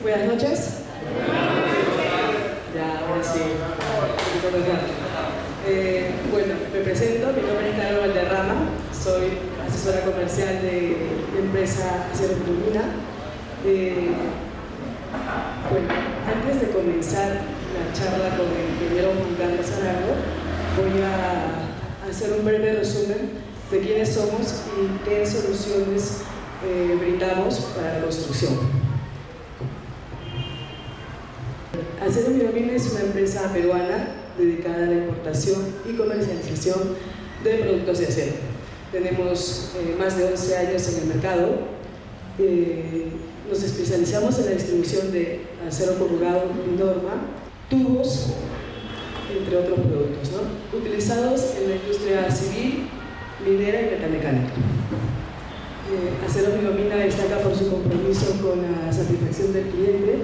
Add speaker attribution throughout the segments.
Speaker 1: Buenas noches. Ya, ahora sí. Bueno, me presento, mi nombre es Carol Valderrama, soy asesora comercial de la empresa Acero Minomina. Bueno, antes de comenzar la charla con el ingeniero Juan Carlos Arango, voy a hacer un breve resumen de quiénes somos y qué soluciones brindamos para la construcción. Acero Minomina es una empresa peruana dedicada a la importación y comercialización de productos de acero. Tenemos más de 11 años en el mercado. Nos especializamos en la distribución de acero corrugado y norma, tubos, entre otros productos, ¿no?, utilizados en la industria civil, minera y metalmecánica. Acero Minomina destaca por su compromiso con la satisfacción del cliente,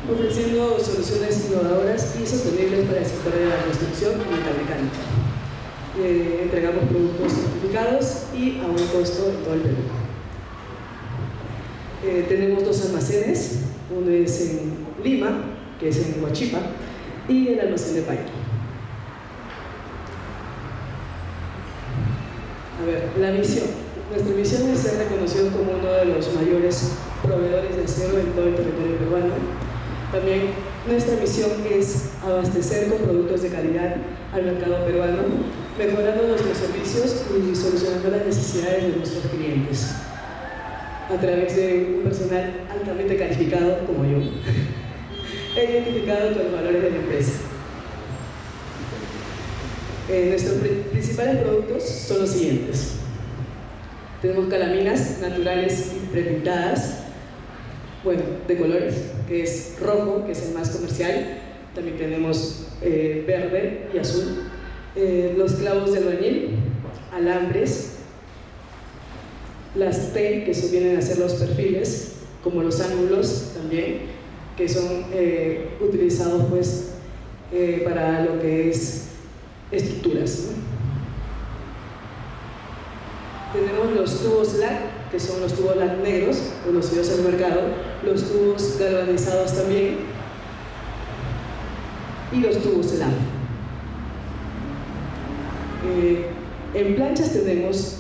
Speaker 1: ofreciendo soluciones innovadoras y sostenibles para el sector de la construcción y metalmecánica. Entregamos productos certificados y a un costo en todo el Perú. Tenemos dos almacenes, uno es en Lima, que es en Huachipa, y el almacén de Paito. A ver, la misión. Nuestra misión es ser reconocidos como uno de los mayores proveedores de acero en todo el territorio peruano. También nuestra misión es abastecer con productos de calidad al mercado peruano, mejorando nuestros servicios y solucionando las necesidades de nuestros clientes a través de un personal altamente calificado como yo, identificado con los valores de la empresa. Nuestros principales productos son los siguientes. Tenemos calaminas naturales y prepintadas, bueno, de colores, que es rojo, que es el más comercial. También tenemos verde y azul. Los clavos de albañil, alambres, las T, que se vienen a hacer los perfiles, como los ángulos también, que son utilizados pues para lo que es estructuras, ¿no? Tenemos los tubos LAC, que son los tubos LAC negros, conocidos en el mercado, los tubos galvanizados también, y los tubos LAF. En planchas tenemos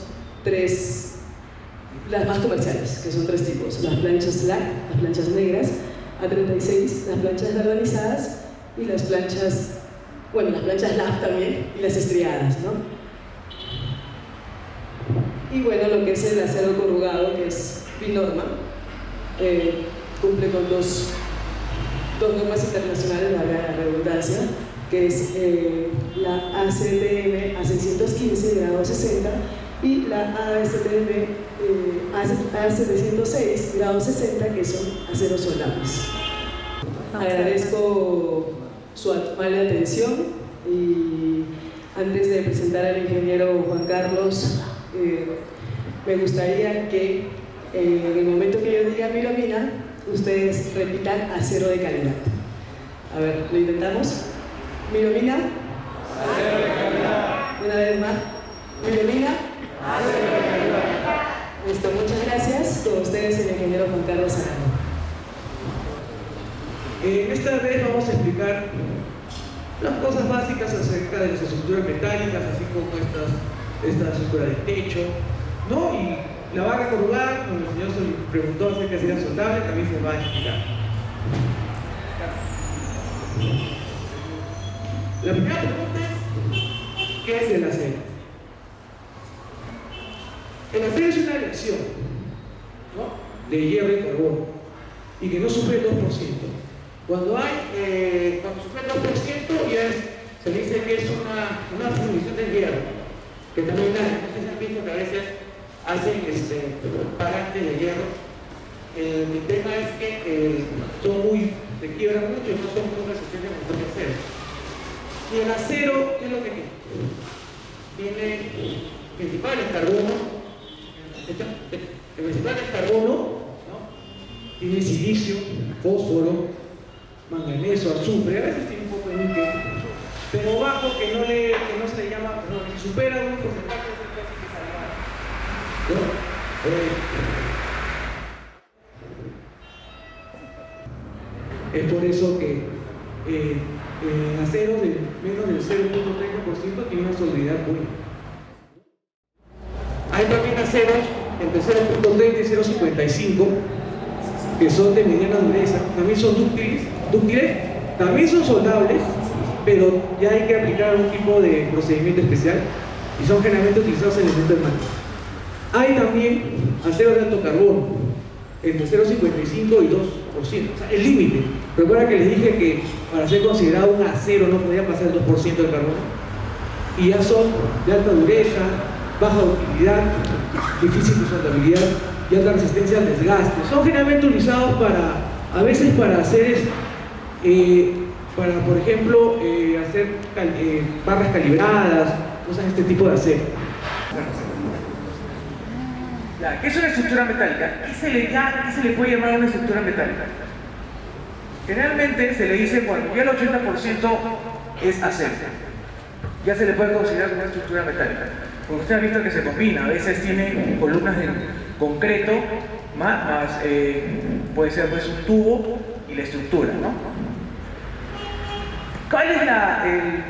Speaker 1: las más comerciales, que son tres tipos: las planchas LAC, las planchas negras, A36, las planchas galvanizadas y las planchas, bueno, las planchas LAF también, y las estriadas, ¿no? Y bueno, lo que es el acero corrugado, que es Binorma, cumple con dos normas internacionales, valga la redundancia, que es la ACTM A615 grado 60 y la ASTM A706 grado 60, que son aceros soldables. Agradezco su amable atención y antes de presentar al ingeniero Juan Carlos, me gustaría que en el momento que yo diga Minomina, ustedes repitan acero de calidad. A ver, ¿lo intentamos? Minomina. Acero de calidad. Una vez más. Minomina. Acero de calidad. Listo, muchas gracias. Con ustedes el ingeniero Juan Carlos Arango.
Speaker 2: Esta vez vamos a explicar las cosas básicas acerca de las estructuras metálicas, así como esta estructura de techo, ¿no? Y la barra corrugada, como el señor se preguntó acerca de si era soldable, también se va a explicar. La primera pregunta es: ¿qué es el acero? El acero es una reacción, ¿no?, de hierro y carbono, y que no sufre el 2%. Cuando sufre el 2%, se dice que es una fundición del hierro, que también no sé si han visto que a veces hacen parantes de hierro. El tema es que se quiebran mucho y no son muy resistentes a montón de acero. Y el acero, ¿qué es lo que tiene? Tiene principales carbono, el principal es carbono, ¿no? Tiene silicio, fósforo, manganeso, azufre, a veces tiene un poco de níquel, pero bajo que no se le llama, si supera un porcentaje de casi que salga, ¿no? Es por eso que en aceros de menos del 0.30% tiene una solubilidad buena. Hay también aceros entre 0.30 y 0.55 que son de mediana dureza, también son dúctiles, también son soldables, pero ya hay que aplicar un tipo de procedimiento especial y son generalmente utilizados en elementos hermáticos. Hay también aceros de alto carbono, entre 0.55 y 2%, o sea, el límite. Recuerda que les dije que para ser considerado un acero no podía pasar el 2% del carbono, y ya son de alta dureza, baja ductilidad, difícil de soltabilidad y alta resistencia al desgaste. Son generalmente utilizados a veces para hacer, por ejemplo, hacer barras calibradas, usan este tipo de acero.
Speaker 3: ¿Qué es una estructura metálica? ¿Qué se le puede llamar una estructura metálica? Generalmente se le dice cuando ya el 80% es acero, ya se le puede considerar como una estructura metálica. Porque usted ha visto que se combina, a veces tiene columnas de concreto, puede ser pues un tubo y la estructura, ¿no? ¿Cuáles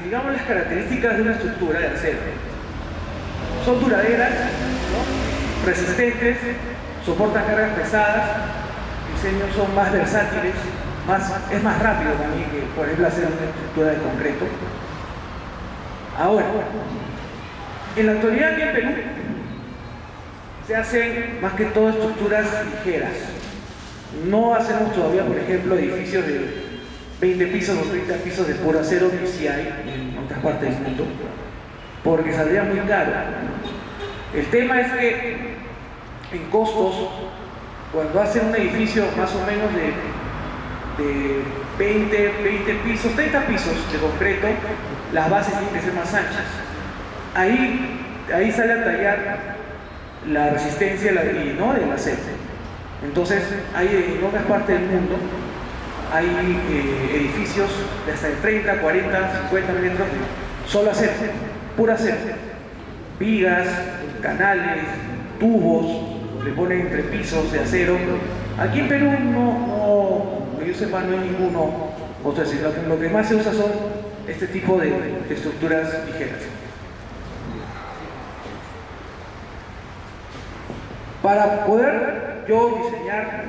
Speaker 3: digamos, las características de una estructura de acero? Son duraderas, ¿no? Resistentes, soportan cargas pesadas, diseños son más versátiles, es más rápido también que, por ejemplo, hacer una estructura de concreto. Ahora, en la actualidad aquí en Perú se hacen más que todo estructuras ligeras. No hacemos todavía, por ejemplo, edificios de 20 pisos o 30 pisos de puro acero, que sí hay en otras partes del mundo, porque saldría muy caro. El tema es que en costos, cuando hacen un edificio más o menos de 20 pisos, 30 pisos de concreto, las bases tienen que ser más anchas. Ahí sale a tallar la resistencia ¿no? del acero. Entonces, en otras partes del mundo hay edificios de hasta de 30, 40, 50 metros de solo acero, pura acero. Vigas, canales, tubos, le ponen entre pisos de acero. Aquí en Perú que yo sepa, no hay ninguno. O sea, lo que más se usa son este tipo de estructuras ligeras. Para poder yo diseñar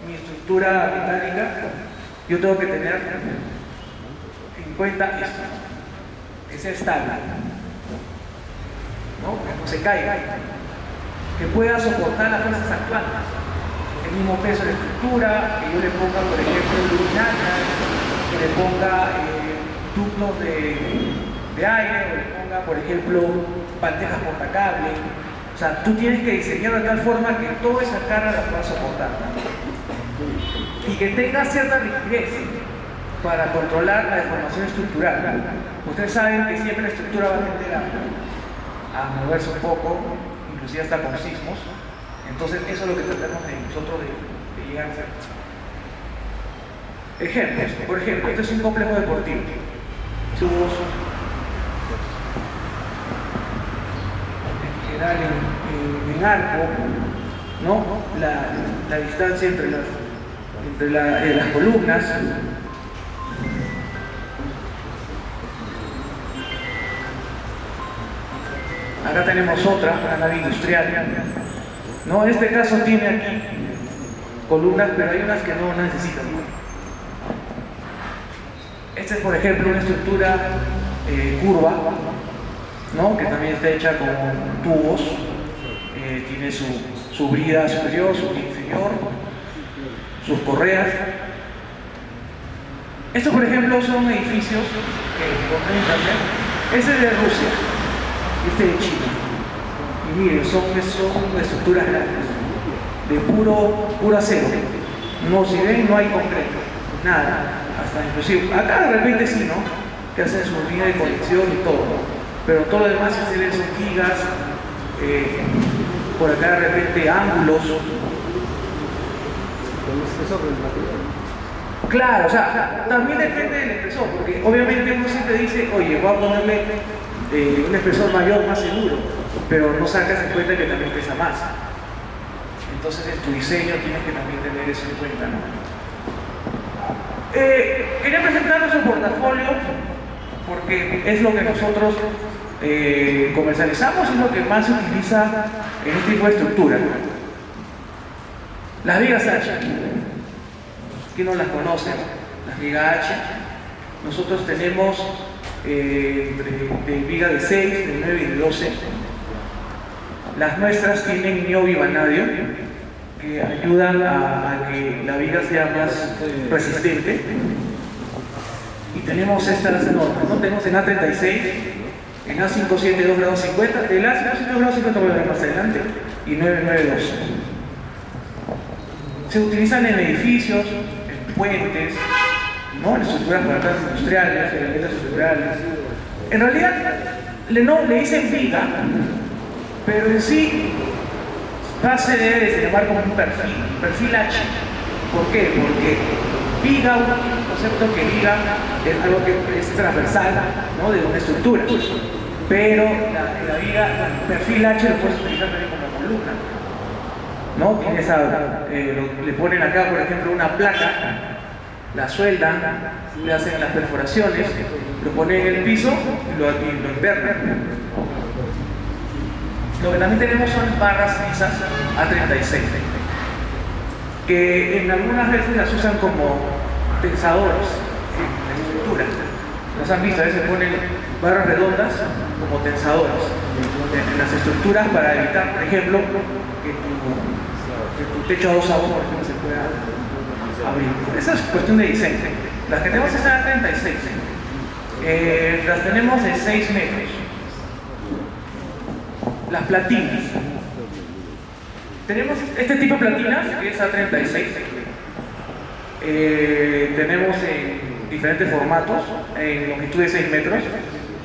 Speaker 3: mi estructura metálica, yo tengo que tener en cuenta esto, que sea estable, ¿no? Que no se caiga, que pueda soportar las fuerzas actuales, el mismo peso de la estructura, que yo le ponga, por ejemplo, luminarias, que le ponga ductos de aire, o le ponga, por ejemplo, bandejas portacable. O sea, tú tienes que diseñar de tal forma que toda esa carga la pueda soportar y que tenga cierta rigidez para controlar la deformación estructural. Ustedes saben que siempre la estructura va a tender a moverse un poco, inclusive hasta con sismos. Entonces eso es lo que tratamos nosotros de llegar a hacer. Ejemplos, por ejemplo, este es un complejo deportivo. General en arco, ¿no? La distancia entre las columnas. Acá tenemos una nave industrial, ¿no? En este caso tiene aquí columnas, pero hay unas que no necesitan. Esta es, por ejemplo, una estructura curva, ¿no? Que también está hecha con tubos, tiene su brida superior, su inferior, sus correas. Estos, por ejemplo, son edificios que compré en internet. Este es de Rusia, este de China. Y miren, son estructuras grandes, de puro acero. No, si ven, no hay concreto, nada. Hasta inclusive, acá de repente sí, ¿no? Que hacen su línea de conexión y todo, ¿no? Pero todo lo demás se ven son vigas, por acá de repente ángulos. Claro, o sea, también depende del espesor, porque obviamente uno siempre dice, oye, voy a ponerle un espesor mayor, más seguro, pero no sacas en cuenta que también pesa más. Entonces en tu diseño tienes que también tener eso en cuenta, ¿no? Quería presentar nuestro portafolio porque es lo que nosotros comercializamos, es lo que más se utiliza en este tipo de estructura. Las vigas H, ¿quién no las conoce? Las vigas H, nosotros tenemos de viga de 6, de 9 y de 12. Las nuestras tienen niobio y vanadio, que ayudan a que la viga sea más resistente. Y tenemos estas normas, ¿no? Tenemos en A36, en A572 grados 50, del A572 grados 50 voy a ver más adelante, y 992. Se utilizan en edificios, en puentes, ¿no? En estructuras para plantas industriales, en elementos estructurales. En realidad, le dicen viga, pero en sí se debe de llamar como un perfil H. ¿Por qué? Porque viga, un concepto que viga es algo que es transversal, ¿no? De una estructura. Pero la viga, perfil H lo puedes utilizar también como columna, ¿no? Tiene esa, le ponen acá, por ejemplo, una placa, la sueldan, le hacen las perforaciones, lo ponen en el piso y lo invernan. Lo que también tenemos son barras lisas A36, que en algunas veces las usan como tensadores en estructura. ¿Los han visto? A veces ponen barras redondas como tensadores en las estructuras para evitar, por ejemplo, que tu techo a dos aguas, por ejemplo, se pueda abrir. Esa es cuestión de diseño. Las que tenemos es A36. Las tenemos de 6 metros. Las platinas. Tenemos este tipo de platinas, que es A36. Tenemos en diferentes formatos, en longitud de 6 metros,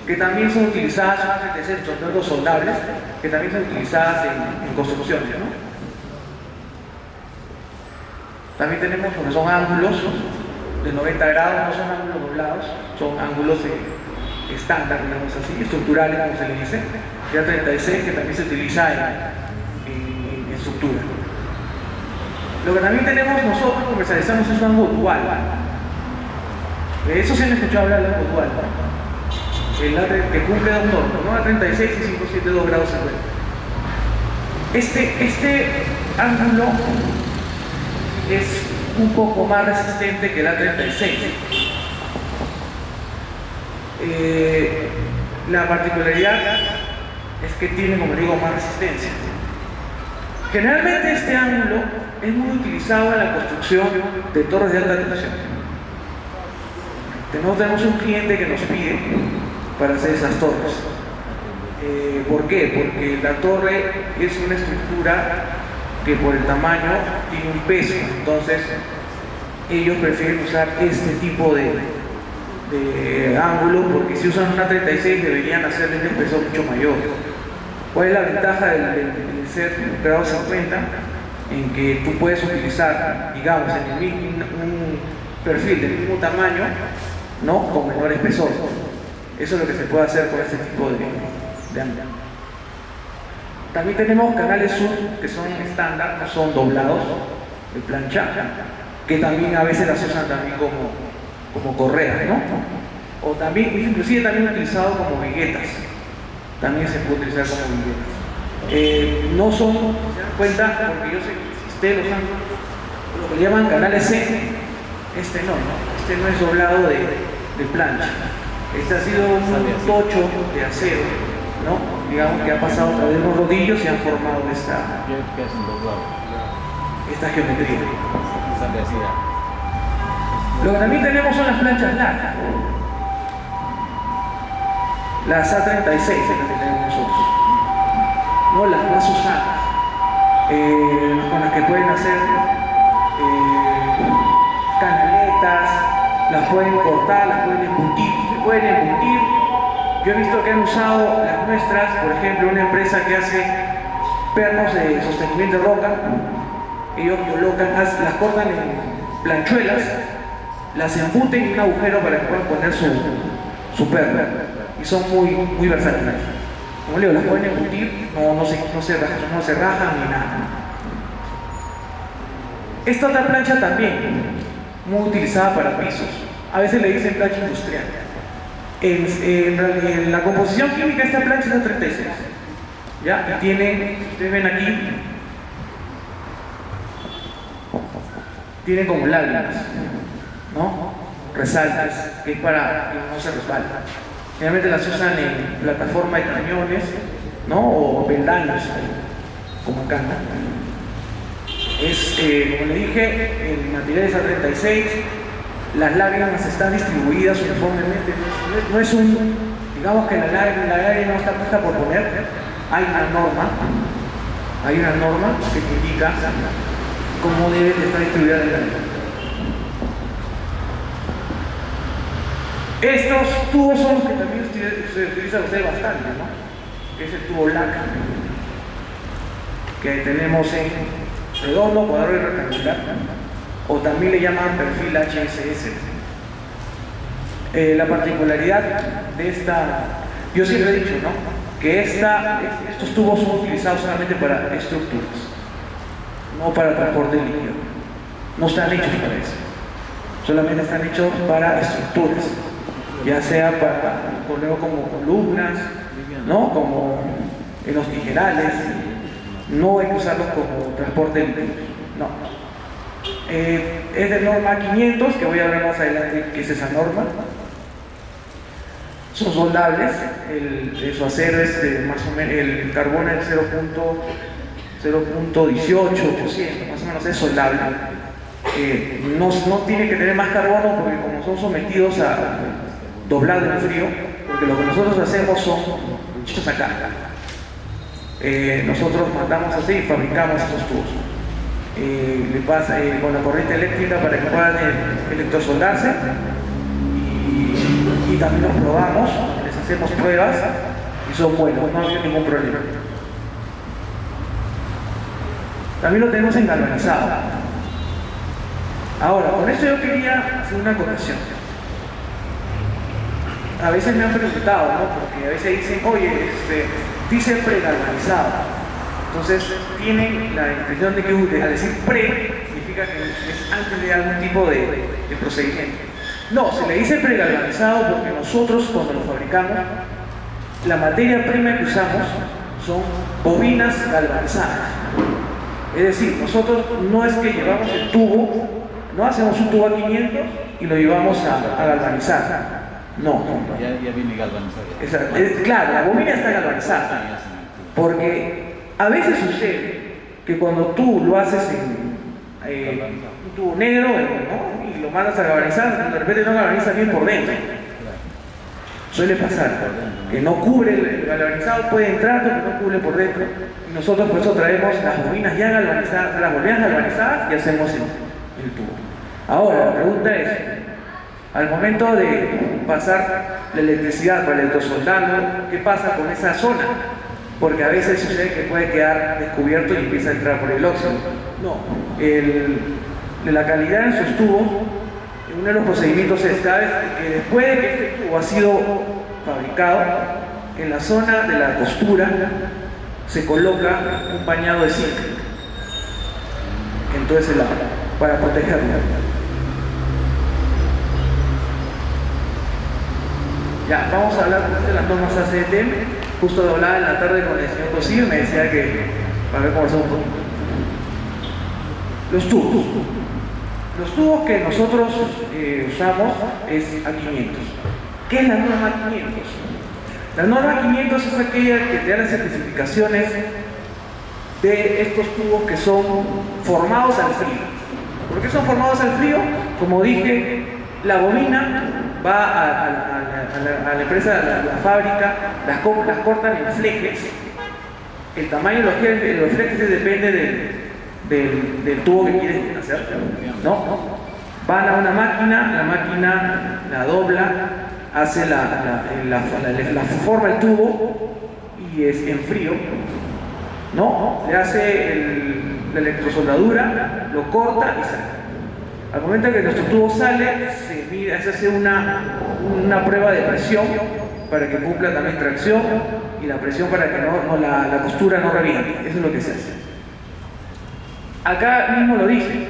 Speaker 3: que también son utilizadas, son A36, son los soldables, que también son utilizadas en construcciones, ¿no? También tenemos lo que son ángulos de 90 grados, no son ángulos doblados, son ángulos estándar, digamos así, estructurales, como se le dice, y A36, que también se utiliza en estructura. Lo que también tenemos nosotros comercializamos es un ángulo dual. De eso se han escuchado hablar del ángulo dual, ¿no? Que cumple dos normas, ¿no? A36 y 572 grados 50. Este ángulo es un poco más resistente que el A36. La particularidad es que tiene, como digo, más resistencia. Generalmente este ángulo es muy utilizado en la construcción de torres de alta tensión. Tenemos un cliente que nos pide para hacer esas torres. ¿Por qué? Porque la torre es una estructura que por el tamaño tiene un peso, entonces ellos prefieren usar este tipo de ángulo, porque si usan una 36 deberían hacerle un espesor mucho mayor. ¿Cuál es la ventaja del ser grado 50? En que tú puedes utilizar, digamos, en el mismo, un perfil del mismo tamaño, ¿no? Con menor espesor. Eso es lo que se puede hacer con este tipo de ángulo. También tenemos canales sub que son estándar, no son doblados, de plancha, que también a veces las usan también como correas, ¿no? O también, inclusive también utilizado como viguetas. También se puede utilizar como viguetas. No son, se dan cuenta, porque yo sé que ustedes los han, lo que le llaman canales C, este no es doblado de plancha. Este ha sido un tocho de acero, ¿no? Digamos que ha pasado a través de unos rodillos y han formado esta geometría. Lo que también tenemos son las planchas largas, las A36 es las que tenemos nosotros, ¿no? Las más usadas, con las que pueden hacer canaletas, las pueden cortar, las pueden embutir, se pueden embutir. Yo he visto que han usado las nuestras, por ejemplo, una empresa que hace pernos de sostenimiento de roca. Ellos colocan, las cortan en planchuelas, las embuten en un agujero para que puedan poner su perno. Y son muy versátiles. Como le digo, las pueden embutir, no se rajan ni nada. Esta otra plancha también muy utilizada para pisos. A veces le dicen plancha industrial. En la composición química de esta plancha es de 36. ¿Ya? Y tiene, ustedes ven aquí, tiene como lágrimas, ¿no? Resaltes, que es para que no se resbale. Generalmente las usan en plataforma de cañones, ¿no? O peldaños, como acá, ¿no? Es, como le dije, el material es A36, las lágrimas están distribuidas uniformemente, no es un, digamos que la lágrima no está puesta por poner, hay una norma que te indica cómo debe de estar distribuida la lágrima. Estos tubos son los que también se utilizan ustedes bastante, ¿no? Que es el tubo LAC, que tenemos en redondo, cuadrado y rectangular, o también le llaman perfil HSS. La particularidad de esta, yo siempre he dicho, ¿no? Que estos tubos son utilizados solamente para estructuras, no para transporte líquido. No están hechos para eso, solamente están hechos para estructuras, ya sea para ponerlo como columnas, ¿no? Como en los tijerales. No hay que usarlos como transporte líquido, no. Es de norma 500, que voy a ver más adelante qué es esa norma. Son soldables, su acero es de más o menos, el carbono es 0.18%, más o menos es soldable. No tiene que tener más carbono porque como son sometidos a doblado en frío, porque lo que nosotros hacemos son hechos acá. Nosotros mandamos así y fabricamos esos tubos. Le pasa con la corriente eléctrica para que puedan electrosoldarse y también los probamos, les hacemos pruebas y son buenos, no ha habido ningún problema. También lo tenemos en galvanizado. Ahora, con esto yo quería hacer una corrección. A veces me han preguntado, ¿no? Porque a veces dicen, oye, dice pregalvanizado. Entonces tienen la impresión de que al decir pre significa que es antes de algún tipo de procedimiento. No, se le dice pregalvanizado porque nosotros cuando lo fabricamos, la materia prima que usamos son bobinas galvanizadas. Es decir, nosotros no es que llevamos el tubo, no hacemos un tubo a 500 y lo llevamos a galvanizar. No.
Speaker 4: Ya viene galvanizado.
Speaker 3: Claro, la bobina está galvanizada. Porque a veces sucede que cuando tú lo haces en un tubo negro, ¿no? Y lo mandas a galvanizar, de repente no galvaniza bien por dentro. Suele pasar que no cubre el galvanizado, puede entrar pero no cubre por dentro. Y nosotros por eso traemos las bobinas ya galvanizadas, las bobinas galvanizadas y hacemos el tubo. Ahora, la pregunta es, al momento de pasar la electricidad para electrosoldarlo, ¿qué pasa con esa zona? Porque a veces sucede que puede quedar descubierto y empieza a entrar por el óxido. No, la calidad en sus tubos, uno de los procedimientos es cada vez que después de que este tubo ha sido fabricado, en la zona de la costura se coloca un pañado de zinc en todo ese lado para protegerlo. Ya, vamos a hablar de las normas ACTM. Justo hablaba en la tarde con el señor Cosillo y me decía que para ver cómo hacemos un poquito. Los tubos. Los tubos que nosotros usamos es A500. ¿Qué es la norma 500? La norma 500 es aquella que te da las especificaciones de estos tubos que son formados al frío. ¿Por qué son formados al frío? Como dije, la bobina va a la empresa, a la fábrica, las cortan en flejes. El tamaño de los flejes depende del tubo que quieren hacer, ¿no? Van a una máquina, la máquina la dobla, hace la forma el tubo y es en frío, ¿no? Le hace la electrosoldadura, lo corta y sale. Al momento que nuestro tubo sale, se hace una prueba de presión para que cumpla también tracción y la presión para que la costura no reviente. Eso es lo que se hace. Acá mismo lo dice,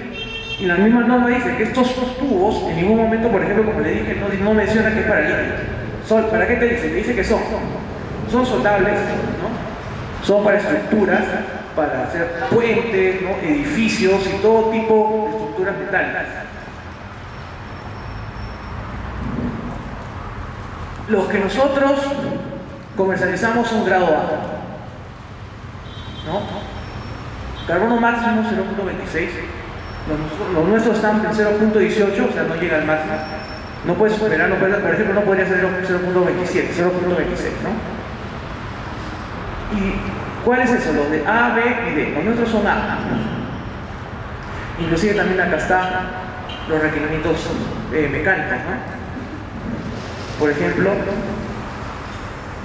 Speaker 3: Y la misma norma dice que estos tubos, en ningún momento, por ejemplo, como le dije, no menciona que es para líquidos. ¿Para qué te dice? Te dice que son soldables, ¿no? Son para estructuras, para hacer puentes, ¿no? Edificios y todo tipo de estructuras metálicas. Los que nosotros comercializamos son grado A, ¿no? Carbono máximo 0.26. Los nuestros están en 0.18, o sea, no llega al máximo. No puedes superar, por ejemplo, no podría ser 0.27, 0.26, ¿no? ¿Y cuál es eso? Los de A, B y D. Los nuestros son A. Inclusive también acá están los requerimientos mecánicos, ¿no? Por ejemplo,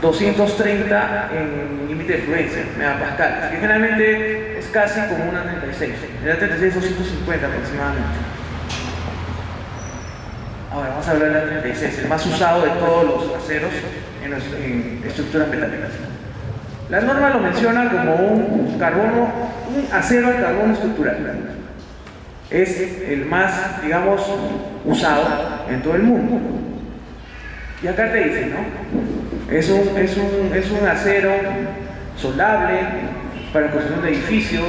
Speaker 3: 230 en límite de fluencia, megapascal, que generalmente es casi como una 36. En la 36 son 150 aproximadamente. Ahora vamos a hablar de la 36, el más usado de todos los aceros en estructuras metálicas. La norma lo menciona como un acero de carbono estructural. Es el más, digamos, usado en todo el mundo. Y acá te dice, ¿no? Es un acero soldable para la construcción de edificios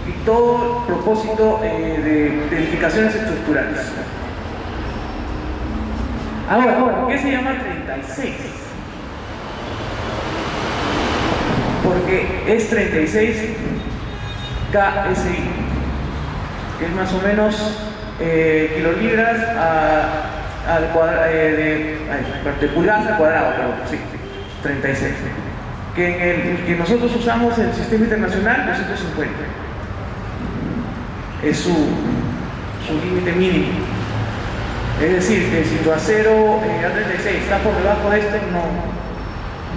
Speaker 3: y todo propósito de edificaciones estructurales. Ahora, ¿por qué se llama 36? Porque es 36 KSI, que es más o menos kilolibras de pulgadas al cuadrado, pero sí, 36. Que en el que nosotros usamos en el sistema internacional, 250. Es su límite mínimo. Es decir, que si tu acero A36 está por debajo de esto,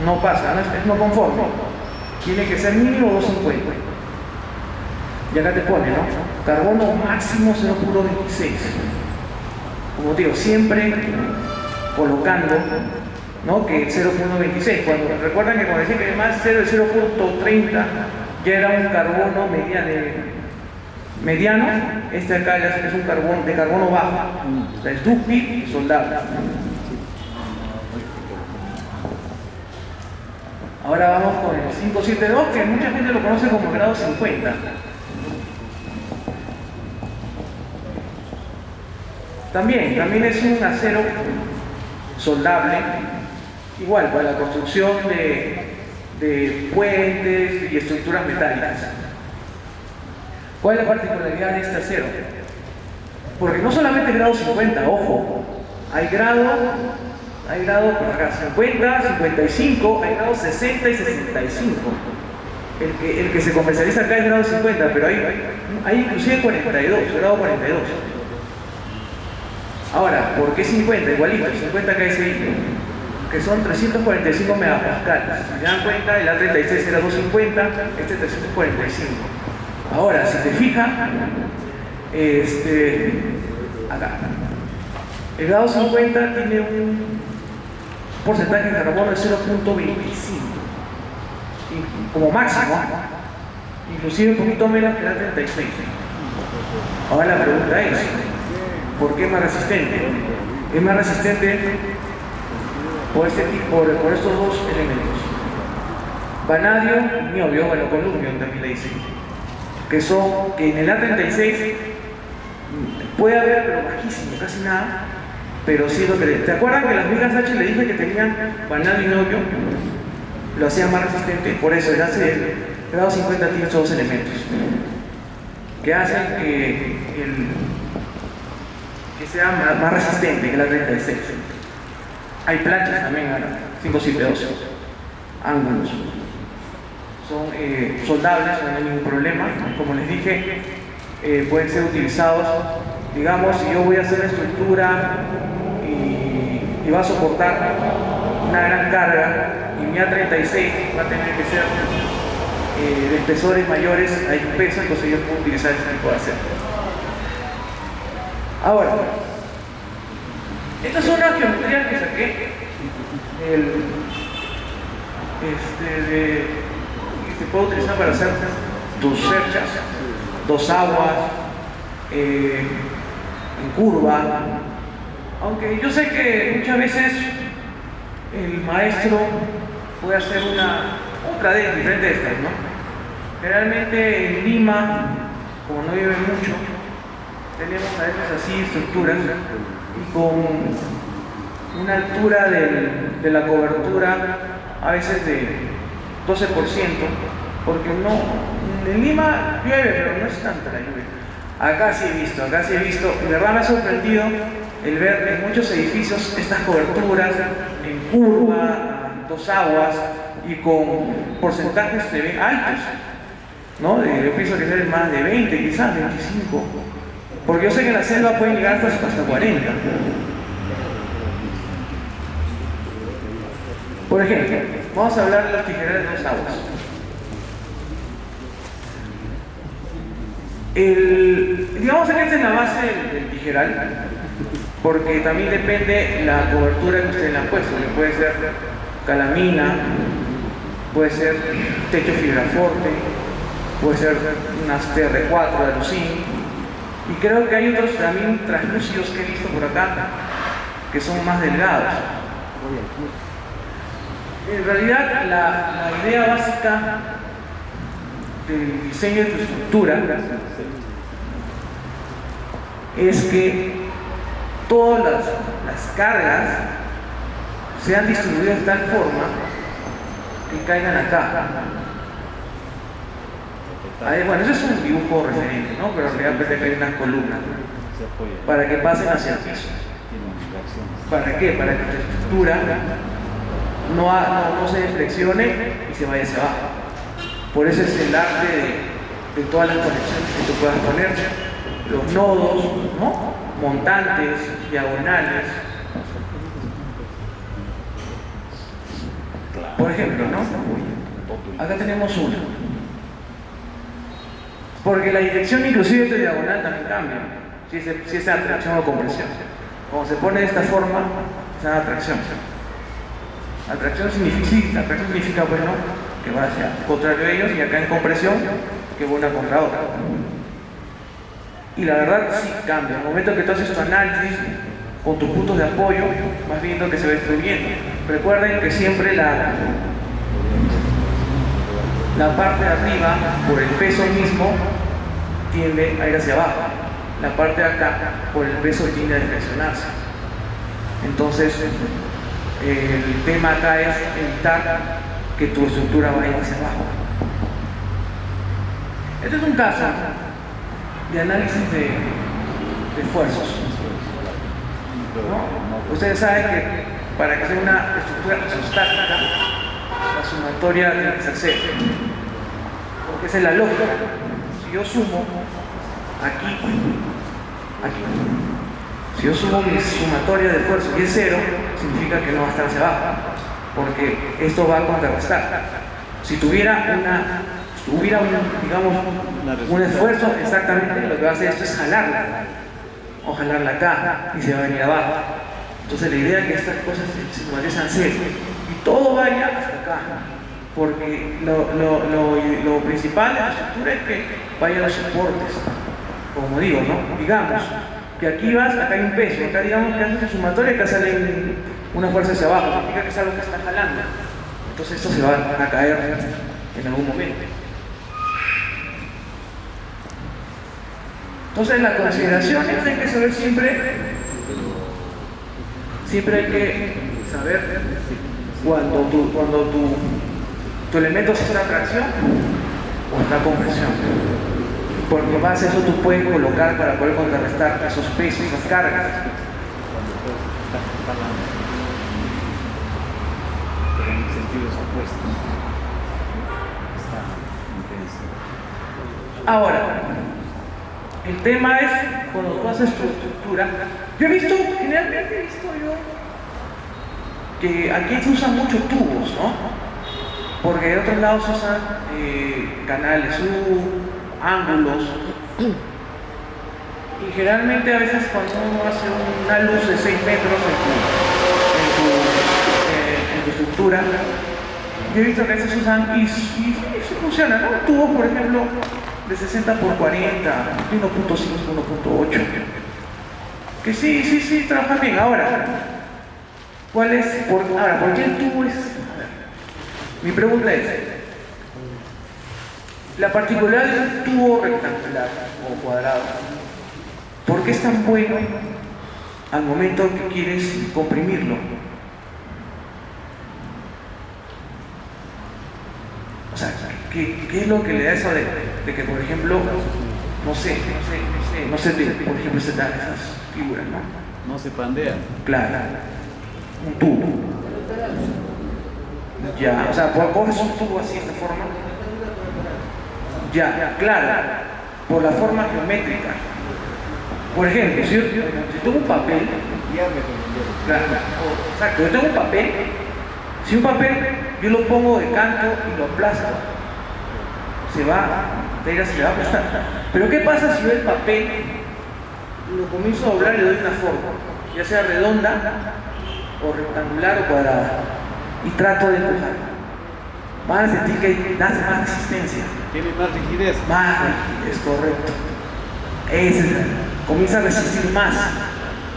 Speaker 3: no pasa, es no conforme. Tiene que ser mínimo 250. Y acá te pone, ¿no? Carbono máximo 0.26. Como digo, siempre colocando, ¿no? Que 0.26. Recuerdan que cuando decía que más 0.30 ya era un carbono mediano, este acá ya es un carbono de carbono bajo, o sea, es dúctil y soldable. Ahora vamos con el 572, que mucha gente lo conoce como grado 50. También es un acero soldable, igual para la construcción de puentes y estructuras metálicas. ¿Cuál es la particularidad de este acero? Porque no solamente es grado 50, ojo, hay grado por acá, 50, 55, hay grado 60 y 65. El que se comercializa acá es grado 50, pero hay inclusive 42, grado 42. Ahora, ¿por qué 50? Igualito, 50 KSI, que son 345 megapascales. Si se dan cuenta, el A36 era 250, este 345. Ahora, si te fijas, acá, el grado 50 tiene un porcentaje de carbono de 0.25 como máximo, inclusive un poquito menos que el A36. Ahora la pregunta es, ¿por qué es más resistente? Es más resistente por estos dos elementos. Vanadio y niobio, bueno, columnio también le dicen, que en el A36 puede haber, pero bajísimo, casi nada, pero sí lo que ¿te acuerdan que las migas H le dije que tenían vanadio y niobio? Lo hacían más resistente, por eso el grado 50 tiene estos dos elementos que hacen que sea más resistente que la 36. Hay planchas también ahora, 572, ángulos. Son soldables, no hay ningún problema. Como les dije, pueden ser utilizados, digamos, si yo voy a hacer una estructura y va a soportar una gran carga, y mi A36 va a tener que ser de espesores mayores, hay un peso, entonces yo puedo utilizar ese tipo de acero. Ahora, estas son las geometrías que saqué que se puede utilizar para hacer dos cerchas, dos aguas, en curva. Aunque yo sé que muchas veces el maestro puede hacer otra de diferente de estas, ¿no? Generalmente en Lima, como no llueve mucho, tenemos a veces así estructuras y con una altura de la cobertura a veces de 12%, porque en Lima llueve, pero no es tanta la lluvia. Acá sí he visto, de verdad me ha sorprendido el ver en muchos edificios estas coberturas en curva, dos aguas y con porcentajes altos, ¿no? Yo pienso que ser más de 20, quizás 25, porque yo sé que en la selva pueden llegar hasta 40. Por ejemplo, vamos a hablar de los tijerales de dos aguas. Digamos que esta es la base del tijeral, porque también depende la cobertura que ustedes le han puesto, que puede ser calamina, puede ser techo fibraforte, puede ser unas TR4 de alucin, y creo que hay otros también translúcidos que he visto por acá que son más delgados. En realidad la idea básica del diseño de tu estructura es que todas las cargas sean distribuidas de tal forma que caigan acá. Bueno, ese es un dibujo referente, ¿no? Pero en realidad puede caer unas columnas para que pasen hacia el piso. ¿Para qué? Para que tu estructura no se flexione y se vaya hacia abajo. Por eso es el arte de todas las conexiones que tú puedas poner, los nodos, ¿no? Montantes, diagonales. Por ejemplo, ¿no? Acá tenemos una. Porque la dirección inclusive de diagonal también cambia, si es atracción o compresión. Cuando se pone de esta forma, es atracción. Atracción significa, pues, ¿no? Que va hacia el contrario de ellos, y acá en compresión, que va una contra otra. Y la verdad sí cambia. En el momento que tú haces tu análisis con tus puntos de apoyo, vas viendo que se va destruyendo. Recuerden que siempre la parte de arriba, por el peso mismo, tiende a ir hacia abajo. La parte de acá, por el peso, tiende a flexionarse. Entonces, el tema acá es evitar que tu estructura vaya hacia abajo. Este es un caso de análisis de esfuerzos, ¿no? Ustedes saben que para que sea una estructura isostática, la sumatoria tiene que ser cero, porque esa es la lógica. Si yo sumo aquí, si yo sumo mi sumatoria de esfuerzo y es cero, significa que no va a estar hacia abajo, porque esto va a contrarrestar. Si tuviera un esfuerzo, exactamente lo que va a hacer esto es jalarla, o jalarla acá, y se va a venir abajo. Entonces la idea es que estas cosas se igualizan cero y todo vaya hasta acá, porque lo principal de la estructura es que vayan los soportes, como digo, ¿no? Digamos que aquí acá hay un peso, acá digamos que haces una sumatoria y acá sale una fuerza hacia abajo, significa que es algo que está jalando. Entonces esto se va a caer en algún momento. Entonces las consideraciones hay que saber siempre hay que saber cuando tu elemento está en tracción o está en compresión, porque más eso tú puedes colocar para poder contrarrestar esos pesos, esas cargas.
Speaker 4: Pero en sentidos opuestos.
Speaker 3: Ahora, el tema es cuando tú haces tu estructura. Generalmente he visto que aquí se usan muchos tubos, ¿no? Porque de otros lados se usan canales ángulos. Y generalmente a veces cuando uno hace una luz de 6 metros en tu estructura, yo he visto que a veces usan y funciona, ¿no? Tubos, por ejemplo, de 60 por 40, 1.5, 1.8. Que sí, trabajan bien. Ahora, ¿por qué el tubo es? A ver, mi pregunta es, la particularidad del tubo rectangular o cuadrado, ¿por qué es tan bueno al momento en que quieres comprimirlo? O sea, ¿qué es lo que le da eso de que, por ejemplo, no sé, por ejemplo, se dan esas figuras, ¿no?
Speaker 4: No se pandea.
Speaker 3: Claro, un tubo. Ya, o sea, coges un tubo así de esta forma. Ya, claro, por la forma geométrica. Por ejemplo, si tengo un papel, claro, exacto, yo tengo un papel, si un papel yo lo pongo de canto y lo aplasto, se le va a aplastar. Pero ¿qué pasa si yo el papel lo comienzo a doblar y le doy una forma, ya sea redonda o rectangular o cuadrada, y trato de empujar? Van a sentir que hace más resistencia.
Speaker 4: Tiene más rigidez.
Speaker 3: Más rigidez, correcto. Comienza a resistir más.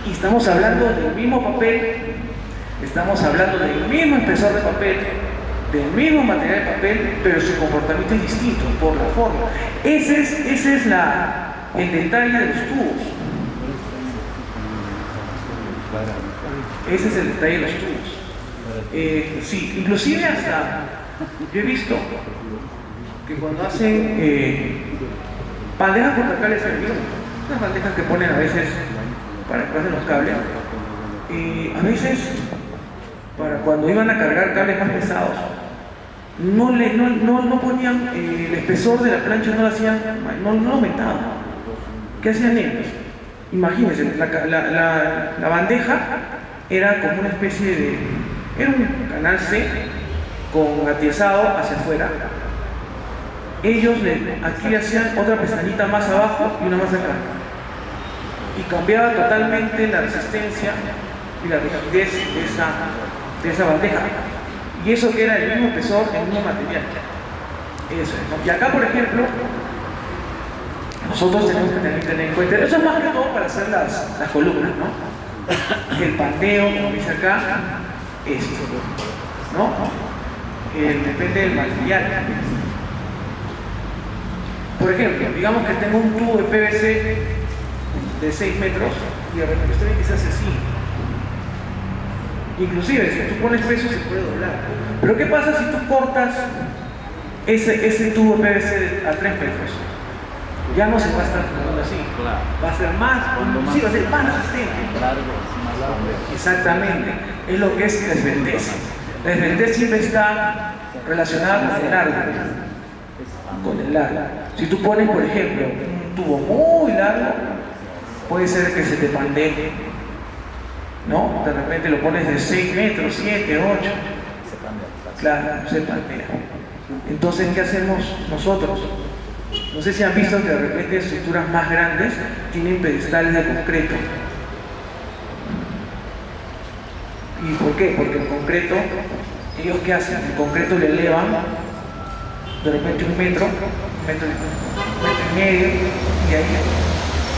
Speaker 3: Y estamos hablando del mismo papel, estamos hablando del mismo espesor de papel, del mismo material de papel, pero su comportamiento es distinto por la forma. Ese es el detalle de los tubos. Ese es el detalle de los tubos. Sí, inclusive hasta yo he visto que cuando hacen bandejas portacales servidas, unas bandejas que ponen a veces para que pasen los cables, a veces para cuando iban a cargar cables más pesados, no ponían el espesor de la plancha, no lo aumentaban. ¿Qué hacían ellos? Imagínense, la bandeja era como una especie era un canal C con atiezado hacia afuera. Ellos aquí hacían otra pestañita más abajo y una más acá, y cambiaba totalmente la resistencia y la rigidez de esa bandeja, y eso que era el mismo espesor, el mismo material. Eso es, ¿no? Y acá, por ejemplo, nosotros tenemos que tener en cuenta, eso es más que todo para hacer las columnas, ¿no? El panteo, como dice acá, esto, ¿no? Depende del material. Por ejemplo, digamos que tengo un tubo de PVC de 6 metros y de repente usted ve que se hace así. Inclusive, si tú pones peso se puede doblar. Pero ¿qué pasa si tú cortas ese tubo de PVC a 3 metros? Ya no se va a estar formando así.
Speaker 4: Claro.
Speaker 3: Va a ser más, sí, va a ser más resistente.
Speaker 4: Más largo.
Speaker 3: Exactamente. Es lo que es la esbeltez. La esbeltez siempre está relacionada con el largo. Con el largo. Si tú pones, por ejemplo, un tubo muy largo, puede ser que se te pandee, ¿no? De repente lo pones de 6 metros, 7, 8. Claro, se pandea. Entonces, ¿qué hacemos nosotros? No sé si han visto que de repente estructuras más grandes tienen pedestales de concreto. ¿Y por qué? Porque el concreto, ellos ¿qué hacen? El concreto le elevan de repente 1 metro, 1,5 metros, y ahí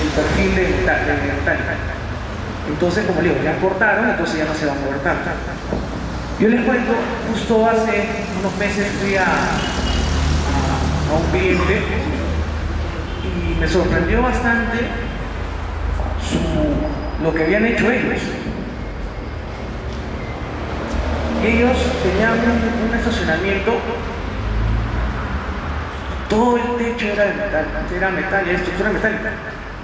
Speaker 3: el perfil de metal. Entonces, como les digo, ya cortaron, entonces ya no se va a mover tanto. Yo les cuento, justo hace unos meses fui a un cliente y me sorprendió bastante lo que habían hecho ellos. Ellos tenían un estacionamiento, todo el techo era de metal, era metal, era estructura metálica,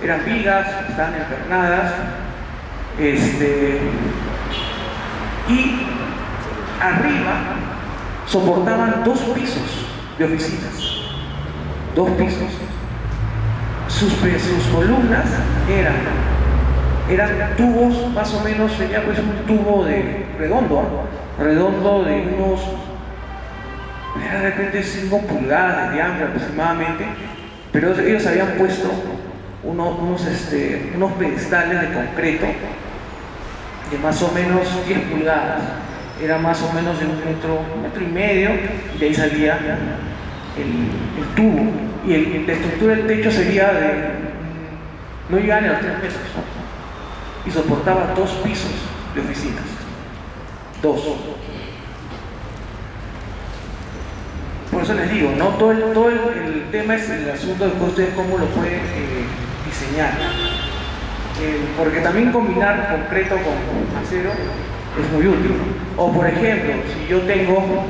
Speaker 3: eran vigas, estaban empernadas, y arriba soportaban 2 pisos de oficinas, 2 pisos. Sus columnas eran tubos, más o menos, tenía pues un tubo redondo de unos, de repente 5 pulgadas de diámetro aproximadamente, pero ellos habían puesto unos pedestales de concreto de más o menos 10 pulgadas, era más o menos de 1 metro, 1,5 metros, y de ahí salía el tubo, y la estructura del techo sería no llegaba ni a los 3 metros. y soportaba 2 pisos de oficinas. 2. Por eso les digo, ¿no? Todo el tema es el asunto de ustedes cómo lo pueden diseñar. Porque también combinar concreto con acero es muy útil. O por ejemplo, si yo tengo...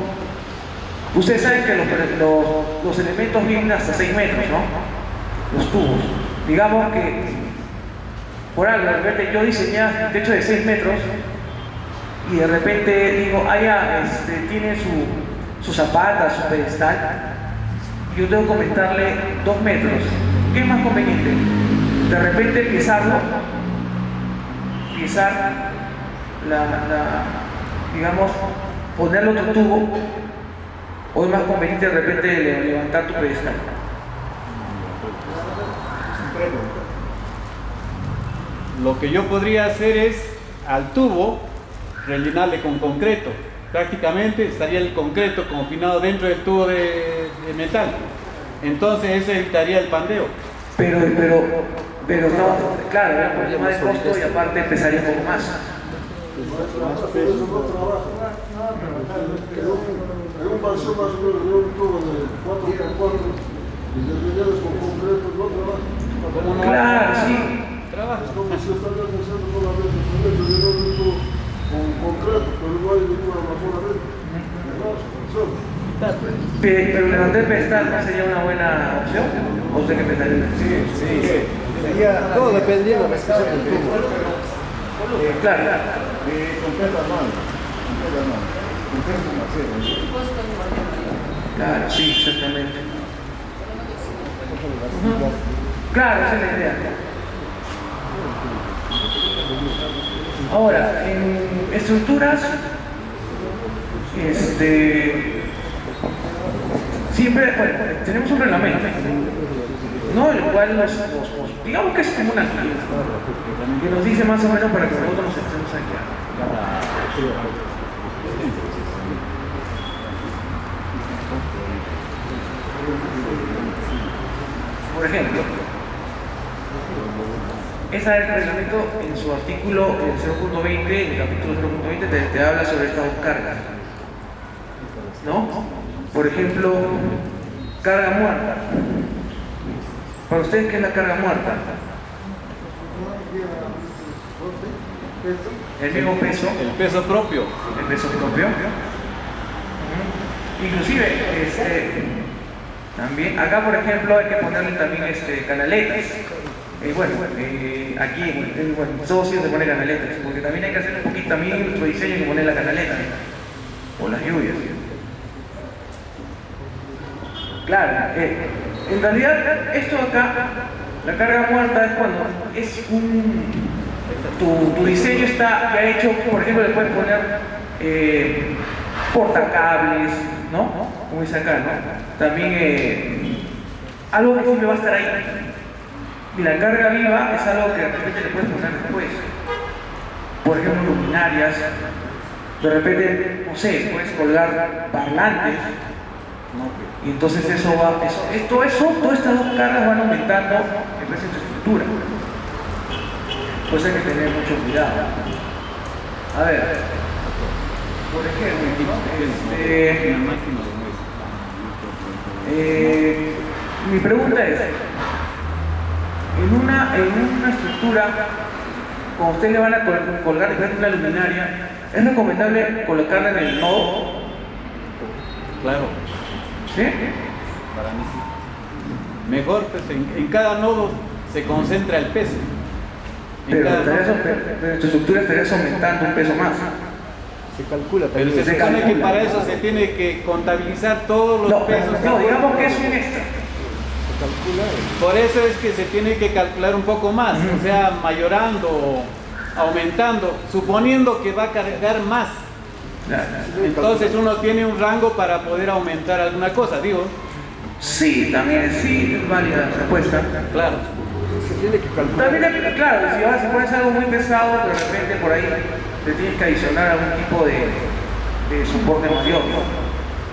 Speaker 3: Ustedes saben que los elementos vienen hasta 6 metros, ¿no? Los tubos. Digamos que, por algo, de repente yo diseñé un techo de 6 metros y de repente digo, tiene su zapata, su pedestal, y yo tengo que aumentarle 2 metros. ¿Qué es más conveniente? De repente pisar digamos, ponerle otro tubo, o es más conveniente de repente levantar tu pedestal.
Speaker 4: Lo que yo podría hacer es al tubo rellenarle con concreto. Prácticamente estaría el concreto confinado dentro del tubo de metal. Entonces eso evitaría el pandeo.
Speaker 3: Pero no, claro, era por tema de costo y aparte pesaría un poco más.
Speaker 5: En un vacío más o menos de un tubo de 4x4 y de rellenos con concreto, no trabaja.
Speaker 3: Claro, sí.
Speaker 4: Trabaja.
Speaker 5: Es como si estarías haciendo solamente con un tubo con concreto, pero no hay ninguna razón adentro.
Speaker 3: Pero levantar el pedestal no sería una buena opción. ¿O usted qué pensaría?
Speaker 6: Sí. Sería todo dependiendo de la especie del tubo.
Speaker 3: Claro.
Speaker 6: Concreto armado. Concreto con acero.
Speaker 3: Claro, sí, exactamente. Claro, esa es la idea. Ahora, en estructuras, siempre, bueno, tenemos un reglamento, ¿no? El cual digamos que es como una guía, que nos dice más o menos para que nosotros nos estemos aquí. Por ejemplo, esa el reglamento en su artículo 0.20, en el capítulo 0.20 te habla sobre estas 2 cargas, ¿no? Por ejemplo, carga muerta. Para ustedes, ¿qué es la carga muerta? El mismo peso.
Speaker 4: El peso propio.
Speaker 3: El peso propio. Inclusive, también, acá por ejemplo hay que ponerle también canaletas. Aquí en todos sitios se pone canaletas, porque también hay que hacer un poquito, también en nuestro diseño hay que poner la canaleta, o las lluvias. Claro, en realidad esto acá, la carga muerta es cuando es tu diseño está ya hecho, por ejemplo le puedes poner portacables, ¿no? Como dice acá, ¿no? También algo que siempre va a estar ahí. Y la carga viva es algo que de repente le puedes poner después. Por ejemplo, luminarias. De repente, no sé, puedes colgar parlantes. Y entonces todas estas 2 cargas van aumentando el precio de tu estructura. Pues hay que tener mucho cuidado. A ver, por ejemplo, mi pregunta es, en una estructura, cuando ustedes le van a colgar una luminaria, ¿es recomendable colocarla en el nodo?
Speaker 4: Claro.
Speaker 3: ¿Sí?
Speaker 4: Para mí sí. Mejor, pues en cada nodo se concentra el peso.
Speaker 3: Pero tu estructura estarías aumentando un peso más.
Speaker 6: Se calcula
Speaker 4: Pero
Speaker 6: también.
Speaker 4: se supone que para eso se tiene que contabilizar todos los pesos.
Speaker 3: No, digamos que es un extra.
Speaker 6: Se calcula.
Speaker 4: Por eso es que se tiene que calcular un poco más, o sea, mayorando, aumentando, suponiendo que va a cargar más. Entonces uno tiene un rango para poder aumentar alguna cosa, digo.
Speaker 3: Sí, también sí es válida la respuesta.
Speaker 4: Claro.
Speaker 6: Se tiene que calcular.
Speaker 3: También, claro, si pones algo muy pesado, de repente por ahí le tienes que adicionar algún tipo de soporte mayor, ¿no?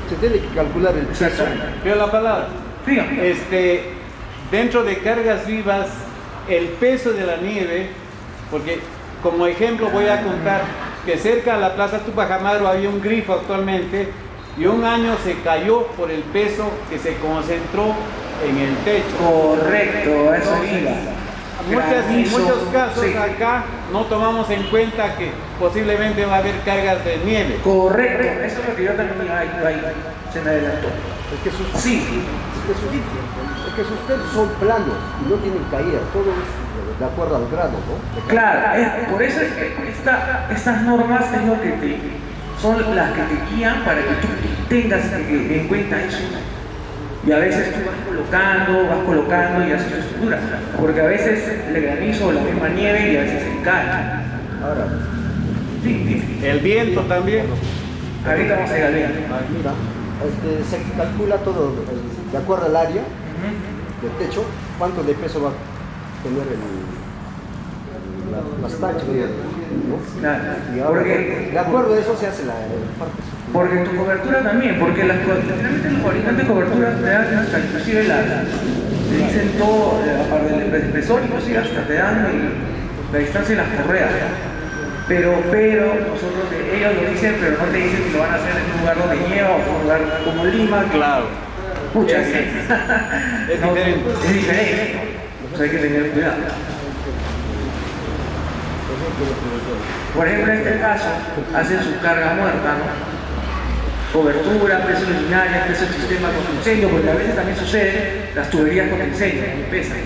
Speaker 6: Se tiene que calcular el peso.
Speaker 4: Veo la palabra.
Speaker 3: Dígame.
Speaker 4: Dentro de cargas vivas, el peso de la nieve, porque como ejemplo voy a contar que cerca de la Plaza Tupac Amaru había un grifo actualmente y un año se cayó por el peso que se concentró en el techo.
Speaker 3: Correcto, eso iba.
Speaker 4: En muchos casos
Speaker 3: sí.
Speaker 4: acá no tomamos en cuenta que posiblemente va a haber cargas de nieve.
Speaker 3: Correcto, eso es lo que yo también ahí se me adelantó.
Speaker 6: Es que sus,
Speaker 3: Sí,
Speaker 6: es que sus techos son planos y no tienen caída, todo es de acuerdo al grado, ¿no?
Speaker 3: claro, por eso es que estas normas es lo que son las que te guían para que tú tengas en cuenta eso. Y a veces tú vas colocando y haces tu estructura, porque a veces el granizo o la misma nieve y a veces se cae.
Speaker 6: Ahora,
Speaker 3: Sí.
Speaker 4: El viento también.
Speaker 3: Ahorita vamos a ir al viento.
Speaker 6: mira, se calcula todo de acuerdo al área del techo, cuánto de peso va a tener las tachas, ¿no?
Speaker 3: Claro,
Speaker 6: Y ahora,
Speaker 3: porque
Speaker 6: de acuerdo a eso se hace la parte.
Speaker 3: Porque tu cobertura también, porque generalmente los fabricantes de coberturas te dan hasta inclusive te dicen todo, aparte del espesor, inclusive hasta te dan la distancia de las correas. Pero nosotros, ellos lo dicen, pero no te dicen si lo van a hacer en un lugar donde nieva o en un lugar como Lima.
Speaker 4: Claro.
Speaker 3: Pucha,
Speaker 4: Es
Speaker 3: no,
Speaker 4: diferente.
Speaker 3: es diferente. Entonces hay que tener cuidado. Por ejemplo, en este caso, hacen su carga muerta, ¿no? Cobertura, peso luminaria, peso del sistema con incendio, porque a veces también sucede las tuberías con incendio, que pesan.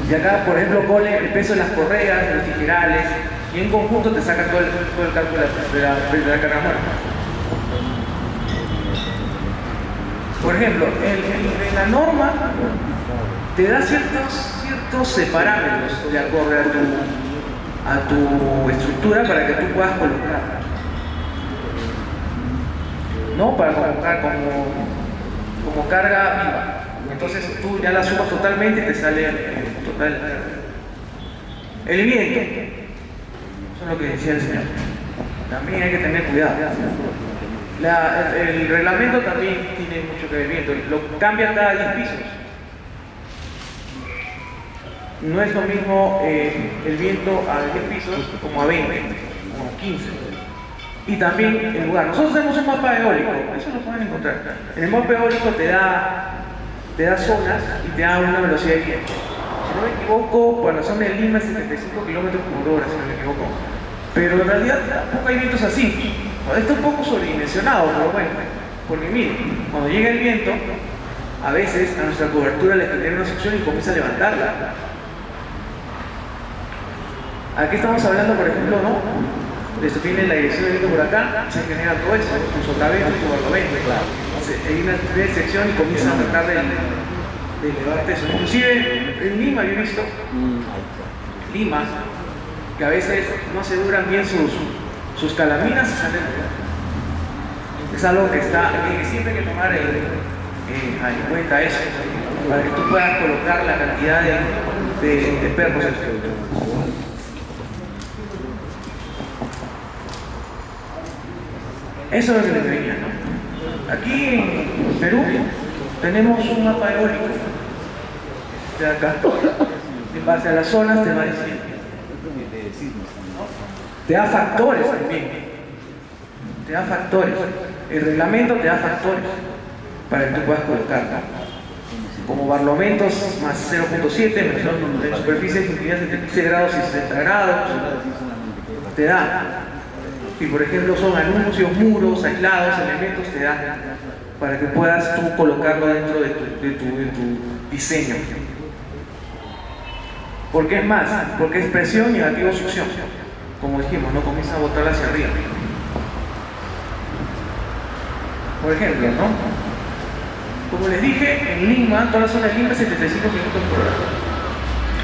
Speaker 3: Y acá, por ejemplo, pone el peso de las correas, de los tijerales, y en conjunto te saca todo el cálculo de la carga muerta. Por ejemplo, en la norma te da ciertos parámetros de acorde a tu estructura para que tú puedas colocar. ¿No? Para colocar como carga viva. Entonces tú ya la sumas totalmente y te sale total. El viento. Eso es lo que decía el señor. También hay que tener cuidado. El reglamento también tiene mucho que ver el viento. Lo cambia cada 10 pisos. No es lo mismo el viento a 10 pisos como a 20, como a 15. Y también el lugar. Nosotros tenemos un mapa eólico, eso lo pueden encontrar. En el mapa eólico te da zonas y te da una velocidad de viento. Si no me equivoco, para la zona de Lima es 75 kilómetros por hora, si no me equivoco. Pero en realidad tampoco hay vientos así. Está un poco sobredimensionado, pero bueno. Porque miren, cuando llega el viento, a veces a nuestra cobertura le genera una succión y comienza a levantarla. Aquí estamos hablando, por ejemplo, ¿no? Esto tiene la dirección de viento por acá, se genera todo eso, tu sotavento y tu barlovento. Hay una primera sección y comienza a tratar de elevarte eso. Inclusive en Lima yo he visto Lima que a veces no aseguran bien sus calaminas y salen. Es algo que siempre hay que tomar en cuenta eso, para que tú puedas colocar la cantidad de perros. Eso es lo que les venía, ¿no? Aquí en Perú tenemos un mapa eólico de acá. En base a las zonas te va diciendo. Te da factores también. Te da factores. El reglamento te da factores para que tú puedas colocar, ¿no? Como barlomentos más 0.7, en superficies inclinadas entre 15 grados y 60 grados. Te da. Si por ejemplo son anuncios, muros, aislados, elementos, te dan para que puedas tú colocarlo dentro de tu diseño. ¿Por qué es más? Porque es presión negativo succión. Como dijimos, no comienza a botar hacia arriba. Por ejemplo, ¿no? Como les dije, en Lima, toda la zona de Lima es 75 kilómetros por hora.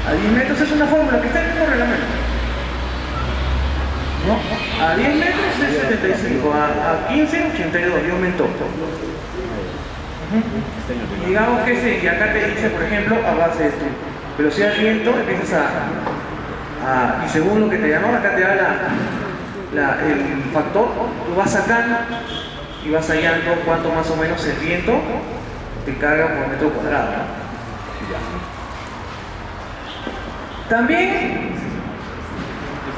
Speaker 3: A 10 metros es una fórmula que está en el mismo reglamento. ¿No? A 10 metros es 75, a 15, 82, y aumentó. Y digamos que y acá te dice, por ejemplo, a base de tu velocidad del viento, empiezas y según lo que te llamó, acá te da el factor, lo vas sacando y vas hallando cuánto más o menos el viento te carga por metro cuadrado. También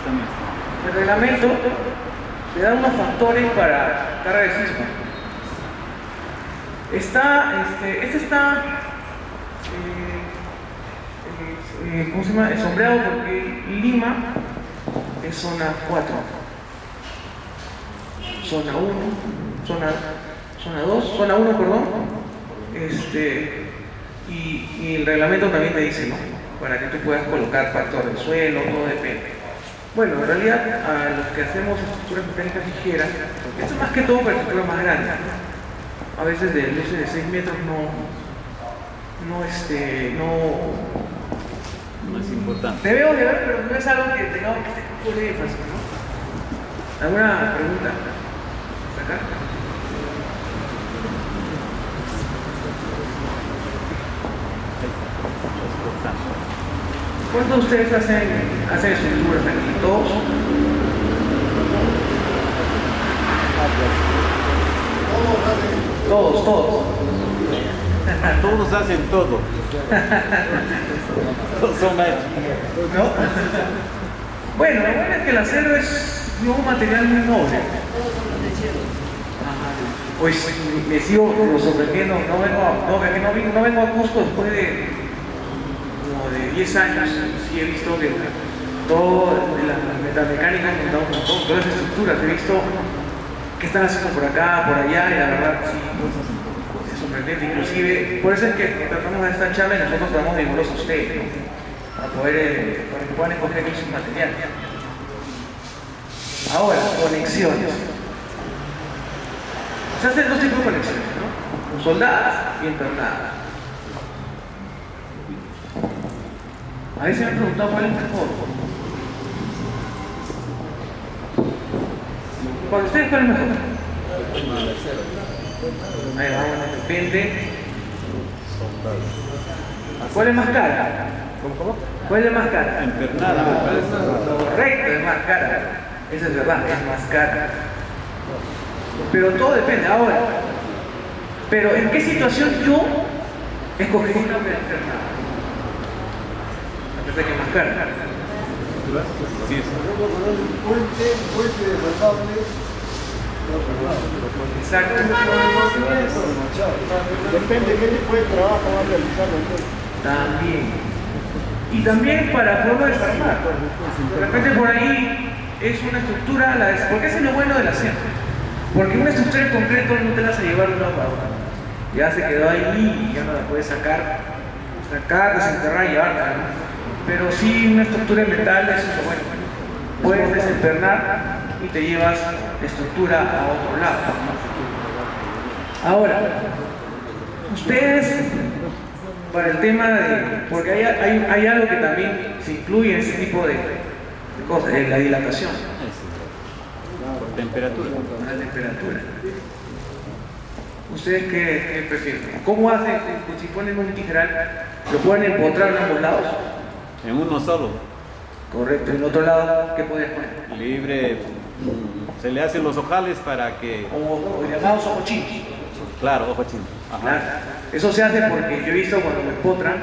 Speaker 4: prestamista.
Speaker 3: El reglamento te da unos factores para carga de sismo. Este está ¿cómo se llama? Sombreado porque Lima es zona 4, zona 1, zona 2, zona 1, perdón. Y el reglamento también me dice, ¿no? Para que tú puedas colocar factor del suelo, todo depende. Bueno, en realidad a los que hacemos estructuras mecánicas ligeras, esto es más que todo para estructuras más grandes. A veces de luces de 6 metros no
Speaker 4: es importante.
Speaker 3: debemos de ver, pero no es algo que tengamos que poner énfasis, ¿no? ¿Alguna pregunta? ¿Hasta acá? ¿Cuántos de ustedes hacen estructuras aquí? ¿Todos? Todos.
Speaker 4: Todos hacen todo. Todos son maestros.
Speaker 3: ¿No? Bueno, lo bueno es que el acero es un material muy noble. Pues me sigo sorprendiendo, no vengo a gusto después de como de 10 años, sí he visto que todo la metalmecánica me da un montón, todas las estructuras, he visto que están haciendo por acá, por allá, y la verdad sí, es sorprendente. Inclusive, por eso es que tratamos de esta charla y nosotros tratamos de llevarlos a ustedes, ¿no? para que puedan escoger bien sus materiales. Ahora, conexiones. Se hacen dos tipos de conexiones, ¿no? Soldadas y entornadas. A veces me han preguntado cuál es mejor. Para ustedes, ¿cuál es mejor? Ahí va, bueno, depende. ¿Cuál es más cara? ¿Cuál es más cara?
Speaker 4: Empernada.
Speaker 3: Correcto, es más cara. Eso es verdad, es más cara. Pero todo depende. Ahora, pero ¿en qué situación yo escogería una empernada? A pesar que es más cara.
Speaker 4: Sí, sí.
Speaker 5: Puente derrapable.
Speaker 3: Exacto.
Speaker 5: Depende de qué tipo de trabajo va a realizar.
Speaker 3: También. Y también para poderlo desarmar. De repente por ahí es una estructura, porque eso es lo bueno del acero. Porque una estructura en concreto no te la vas a llevar de una para otra. Ya se quedó ahí y ya no la puedes sacar, desenterrar y llevarla, ¿no? Pero sí una estructura en metal, eso es lo bueno. Puedes desempernar y te llevas la estructura a otro lado. Ahora, ustedes, para el tema de... porque hay algo que también se incluye en ese tipo de cosas, la dilatación.
Speaker 4: Por temperatura.
Speaker 3: La temperatura. ¿Ustedes qué prefieren? ¿Cómo hacen si ponen un tijeral? ¿Lo pueden empotrar en ambos lados?
Speaker 4: En uno solo.
Speaker 3: Correcto. ¿En otro lado qué puedes poner?
Speaker 4: Libre. Se le hacen los ojales para que...
Speaker 3: O llamados ojos chinos.
Speaker 4: Claro, ojo chino. Ajá.
Speaker 3: Claro. Eso se hace porque yo he visto cuando me empotran,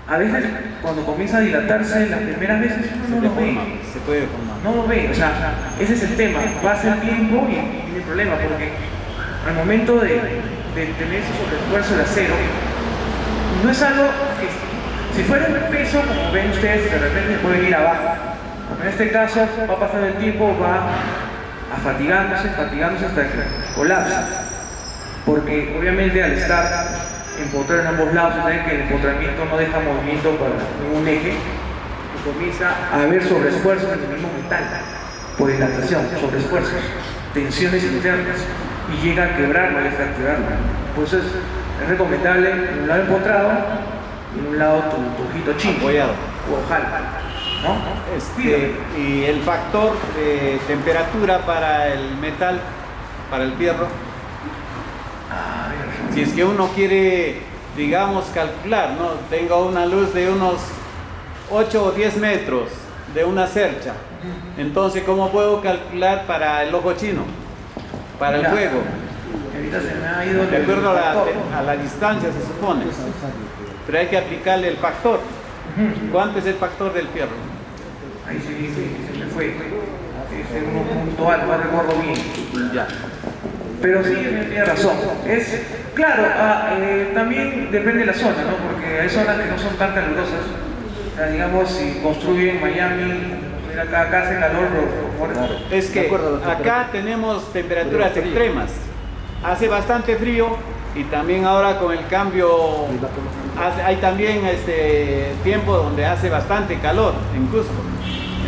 Speaker 3: a veces cuando comienza a dilatarse las primeras veces uno no lo ve.
Speaker 4: Se puede formar.
Speaker 3: No lo ve, o sea, ese es el tema. Pasa el tiempo y tiene problema porque al momento de tener ese sobreesfuerzo del acero, no es algo que si fuera un peso, como ven ustedes, de repente pueden ir abajo. En este caso va pasando el tiempo, va fatigándose hasta que colapsa. Porque obviamente al estar empotrado en ambos lados, saben que el empotramiento no deja movimiento para ningún eje y comienza a haber sobreesfuerzos en el mismo metal por dilatación, sobreesfuerzos, tensiones internas y llega a quebrarlo y a fracturarlo. Por eso es recomendable en un lado empotrado y en un lado tu ojito chino
Speaker 4: Apoyado.
Speaker 3: o ojal, ¿no?
Speaker 4: Y el factor de temperatura para el metal, para el fierro. Si es que uno quiere, digamos, calcular, ¿no? Tengo una luz de unos 8 o 10 metros de una cercha. Entonces, ¿cómo puedo calcular para el ojo chino? Para el fuego.
Speaker 3: Ahorita se me ha ido
Speaker 4: De acuerdo a la distancia, se supone. Pero hay que aplicarle el factor. ¿Cuánto es el factor del fierro?
Speaker 3: Ahí sí dice fue. Es en un punto alto, no recuerdo bien.
Speaker 4: Ya.
Speaker 3: Pero sí, tiene razón. Es, claro, también depende de la zona, ¿no? Porque hay zonas que no son tan calurosas. O sea, digamos, si construyen Miami, mira, acá hace calor,
Speaker 4: Es que acá tenemos temperaturas extremas. Hace bastante frío y también ahora con el cambio hay también tiempo donde hace bastante calor en Cusco.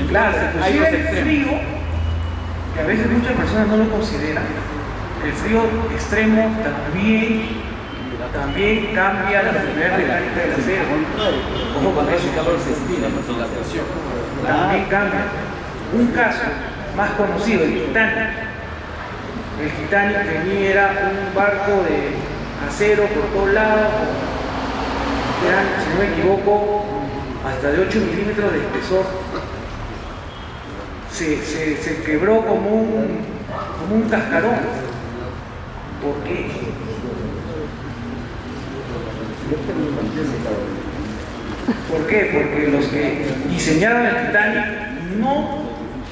Speaker 3: claro,
Speaker 4: Entonces, hay
Speaker 3: inclusive
Speaker 4: dos
Speaker 3: el
Speaker 4: extremos.
Speaker 3: frío, que a veces muchas personas no lo consideran, el frío extremo también cambia la propiedad mecánica del acero. Ojo con eso. También cambia. Un caso más conocido, el Titanic. El Titanic era un barco de acero por todos lados, eran, si no me equivoco, hasta de 8 milímetros de espesor. Se quebró como un cascarón. ¿Por qué? ¿Por qué? Porque los que diseñaron el Titanic no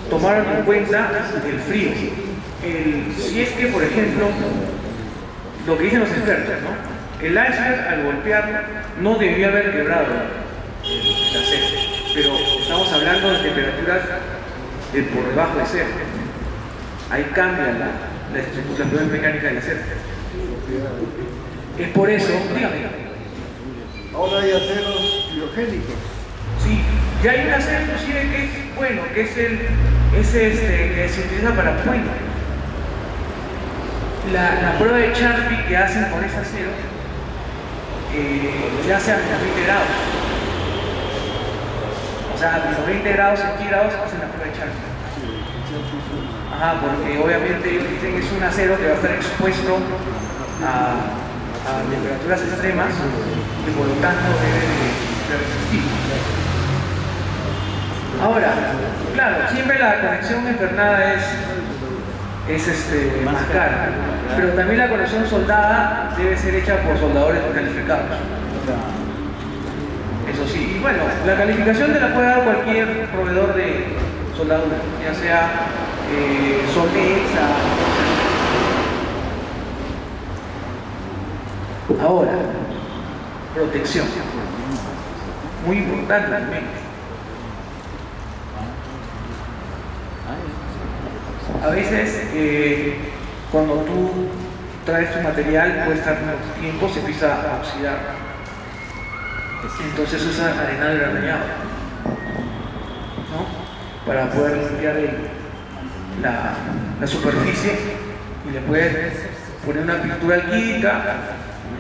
Speaker 3: tomaron en cuenta el frío. Si es que, por ejemplo, lo que dicen los expertos, ¿no? El iceberg al golpear no debió haber quebrado el acero, pero estamos hablando de temperaturas de por debajo de cero. Ahí cambia la estructura mecánica del acero. Es por eso, dígame.
Speaker 5: Ahora hay aceros biogénicos.
Speaker 3: Sí, ya hay un acero inclusive que es bueno, que es que se utiliza para puente. La prueba de Charpy que hacen con ese acero se hace a menos 20 grados. O sea, a menos 20 grados centígrados hacen la prueba de Charpy. Ajá, porque obviamente ellos dicen que es un acero que va a estar expuesto a temperaturas extremas y por lo tanto debe de resistir. Ahora, claro, siempre la conexión invernada es más cara, pero también la conexión soldada debe ser hecha por soldadores calificados. Eso sí, y bueno, la calificación te la puede dar cualquier proveedor de soldadura, ya sea Solexa. Ahora, protección. Muy importante también. A veces, cuando tú traes tu material, puede estar mucho tiempo, se empieza a oxidar. Entonces usa arenado granellado, ¿no? Para poder limpiar la superficie y le puedes poner una pintura alquílica,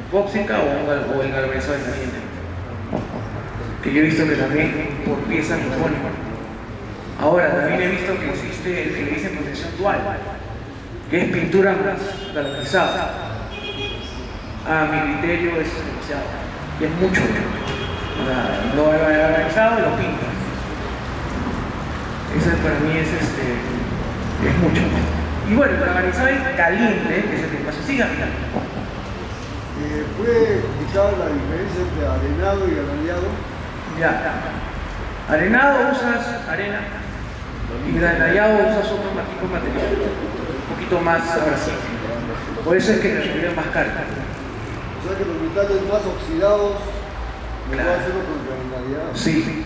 Speaker 3: epóxica o el galvanizado de caliente. Que yo he visto que también por piezas lo ponen. Ahora, también he visto que existe el que le dicen protección dual, que es pintura más galvanizada. A mi criterio es demasiado, y es mucho. Lo galvanizado y lo pintas. Eso para mí es mucho. Y bueno, el galvanizado es caliente, que es el que pasa. Siga, mira.
Speaker 5: ¿Puede explicar la diferencia entre arenado y granellado?
Speaker 3: Ya. Arenado usas arena y granellado usas otro tipo de material, un poquito más abrasivo. Por eso es que la es más cara.
Speaker 5: O sea que los metales más oxidados,
Speaker 3: Claro.
Speaker 5: va a hacerlo con granellado.
Speaker 3: Sí,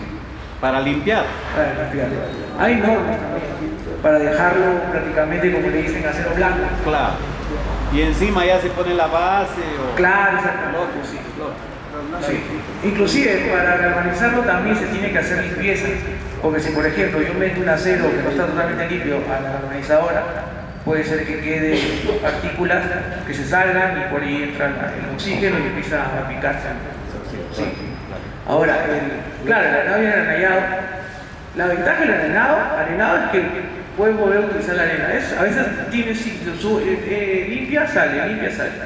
Speaker 4: Para limpiar.
Speaker 3: para limpiar. Hay normas también para dejarlo prácticamente, como le dicen, acero blanco.
Speaker 4: Claro. Y encima ya se pone la base o...
Speaker 3: Claro, exactamente, sí. Sí. Inclusive para galvanizarlo también se tiene que hacer limpieza, porque si por ejemplo yo meto un acero que no está totalmente limpio a la galvanizadora, puede ser que quede partículas que se salgan y por ahí entra el oxígeno y empieza a picarse. Sí. Ahora, claro, el arenado y el granellado, la ventaja del arenado es que puedes volver a utilizar la arena. A veces tiene limpia, sale.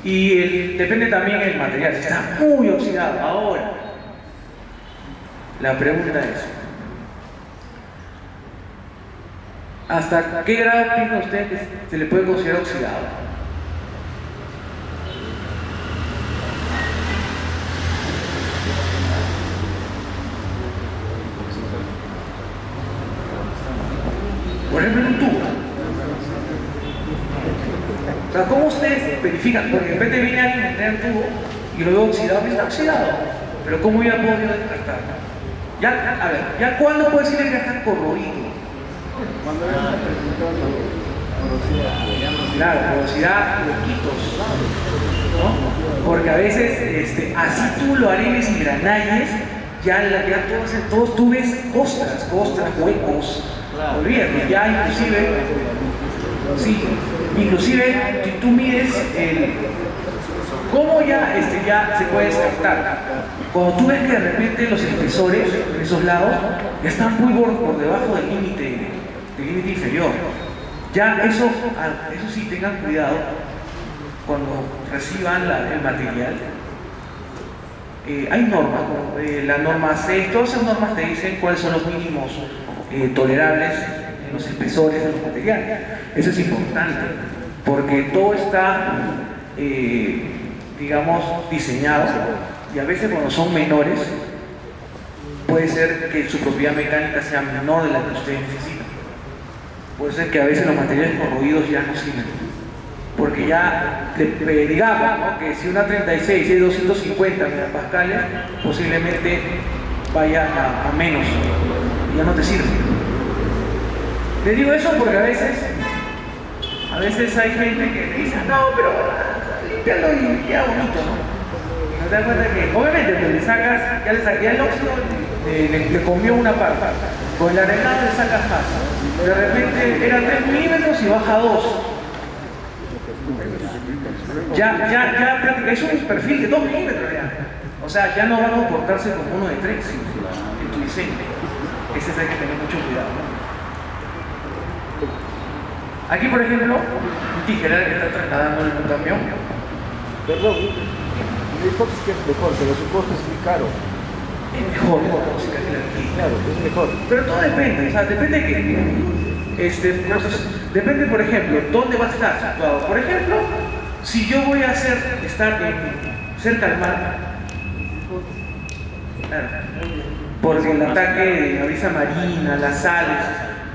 Speaker 3: Y depende también del material, si está muy oxidado. Ahora, la pregunta es, ¿hasta qué grado piensa usted que se le puede considerar oxidado? por ejemplo, en un tubo. O sea, ¿cómo ustedes verifican? Porque de repente viene alguien a meter el tubo y lo veo oxidado, y está oxidado. Pero ¿cómo ya puedo descartar? Ya, a ver, ¿ya cuándo puedo decirle que está corroído?
Speaker 5: Cuando ya está presentando porosidad.
Speaker 3: Claro, porosidad, huequitos, ¿no? Porque a veces, así tú lo arenes y granalles, ya todos tú ves costras, huecos. Olvídate, ya inclusive, sí, inclusive si tú mides cómo ya se puede descartar. Cuando tú ves que de repente los espesores en esos lados ya están muy por debajo del límite inferior. Ya eso sí, tengan cuidado cuando reciban el material. Hay normas, ¿no? La norma 6, todas esas normas te dicen cuáles son los mínimos tolerables en los espesores de los materiales. Eso es importante, porque todo está, digamos, diseñado, y a veces cuando son menores, puede ser que su propiedad mecánica sea menor de la que ustedes necesitan. Puede ser que a veces los materiales corroídos ya no sirven. Porque ya, digamos, ¿no? Que si una 36 es 250 megapascales, posiblemente vaya a menos, y ya no te sirve. Te digo eso porque a veces hay gente que dice, no, pero límpialo y queda bonito, ¿no? Y no te das cuenta que, obviamente, pues le sacas, ya el óxido le comió una parte, con el arenado le sacas más. De repente era 3 milímetros y baja a 2. Ya prácticamente es un perfil de 2 milímetros ya. O sea, ya no va a comportarse como uno de 3 en tu diseño. Ese hay que tener mucho cuidado, ¿no? Aquí, por ejemplo, un tijerero que está trasladando en un camión.
Speaker 6: Perdón, la hipótesis que es mejor, pero su costo es muy caro.
Speaker 3: Es mejor la música que la aquí.
Speaker 6: Claro, es mejor.
Speaker 3: Pero todo depende, o sea, depende depende, por ejemplo, dónde va a estar situado. Por ejemplo, si yo voy a estar cerca al mar, claro, porque el ataque de la brisa marina, las sales,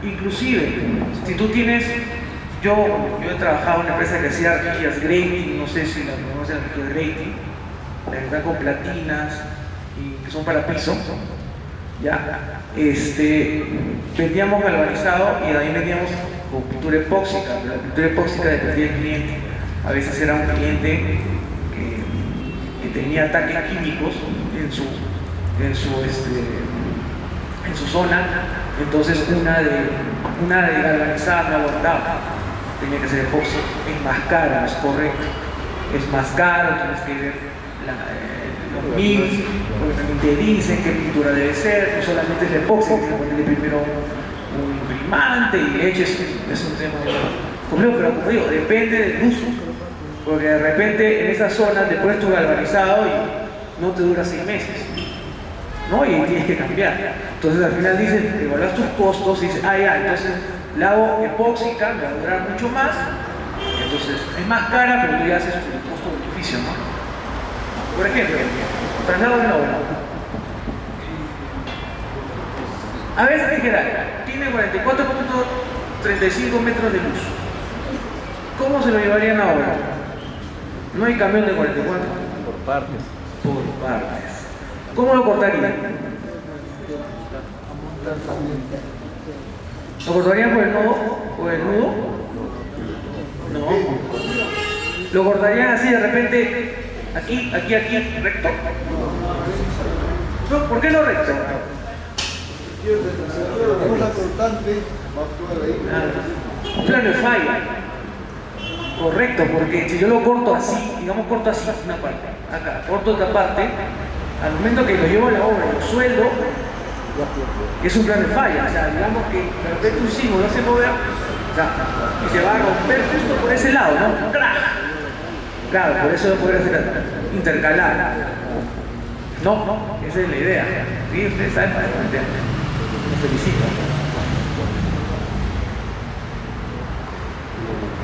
Speaker 3: inclusive, si tú tienes, yo he trabajado en una empresa que hacía arquillas Grating, no sé si la conocen, arquillas Grating, la que están con platinas y que son para piso, ya, vendíamos galvanizado y también vendíamos con pintura epóxica. La pintura epóxica dependía del cliente. A veces era un cliente que tenía ataques químicos en su zona, entonces una de galvanizada no aguantaba, tenía que ser epóxico. Es más caro, no es correcto, es más caro, tienes que ver los mix, porque también te dicen qué pintura debe ser, no solamente es la epóxica, tienes que ponerle primero un imprimante y leche, es un tema complejo, pero como digo, depende del uso, porque de repente en esa zona te pones tu galvanizado y no te dura 6 meses, ¿no? Y tienes que cambiar. Entonces al final dices, evaluas tus costos y dices, entonces la hago epóxica, me va a durar mucho más, entonces es más cara, pero tú ya haces tu costo-beneficio, ¿no? Por ejemplo, traslado de una obra. A veces dijera, tiene 44.35 metros de luz. ¿Cómo se lo llevarían a obra? No hay camión de 44.
Speaker 4: Por partes.
Speaker 3: Por partes. ¿Cómo lo cortarían? ¿Lo cortarían por el nodo? ¿Por el nudo? No. ¿Lo cortarían así de repente? Aquí, recto. No, ¿por qué no recto?
Speaker 5: Una cortante va a actuar ahí.
Speaker 3: Un plano de falla. Correcto, porque si yo lo corto así, digamos corto así, una parte, acá, corto otra parte, al momento que lo llevo a la obra, lo sueldo, es un plano de falla. O sea, digamos que de repente un símbolo lo hace mover, y se va a romper justo por ese lado, ¿no? ¡Crack! Claro, por eso no podría ser intercalar. No, esa es la idea. Sí, ustedes saben para plantear. Los felicito.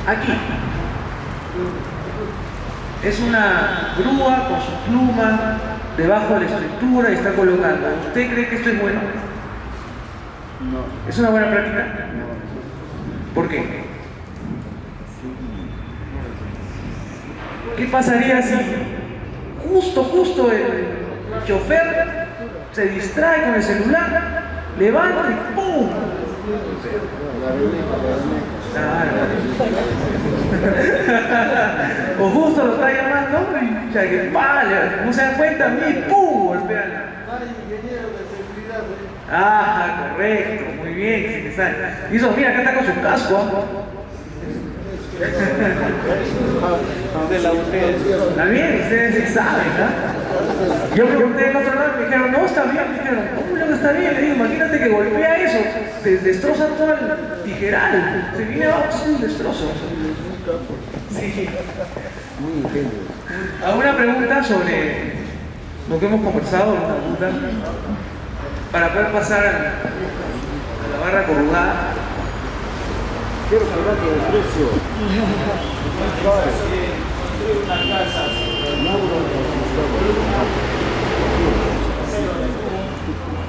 Speaker 3: Aquí es una grúa con su pluma debajo de la estructura y está colocando. ¿Usted cree que esto es bueno?
Speaker 5: No.
Speaker 3: ¿Es una buena práctica? ¿Por qué? ¿Qué pasaría si justo el chofer se distrae con el celular, levanta y ¡pum! O justo lo está llamando y ya que vale, no se da cuenta a mí, ¡pum! Golpea. Ah, correcto, muy bien. Y eso, mira, acá está con su casco. También ustedes sí saben, ¿no? Yo pregunté en otro lado, me dijeron, no, está bien. Me dijeron, ¿cómo no está bien? Le digo, imagínate que golpea eso, te destroza todo el tijeral, se viene abajo, es un destrozo. Sí.
Speaker 6: Muy ingenuo.
Speaker 3: ¿Alguna pregunta sobre lo que hemos conversado? ¿Alguna pregunta? Para poder pasar a la barra corrugada.
Speaker 6: Quiero que baje el precio.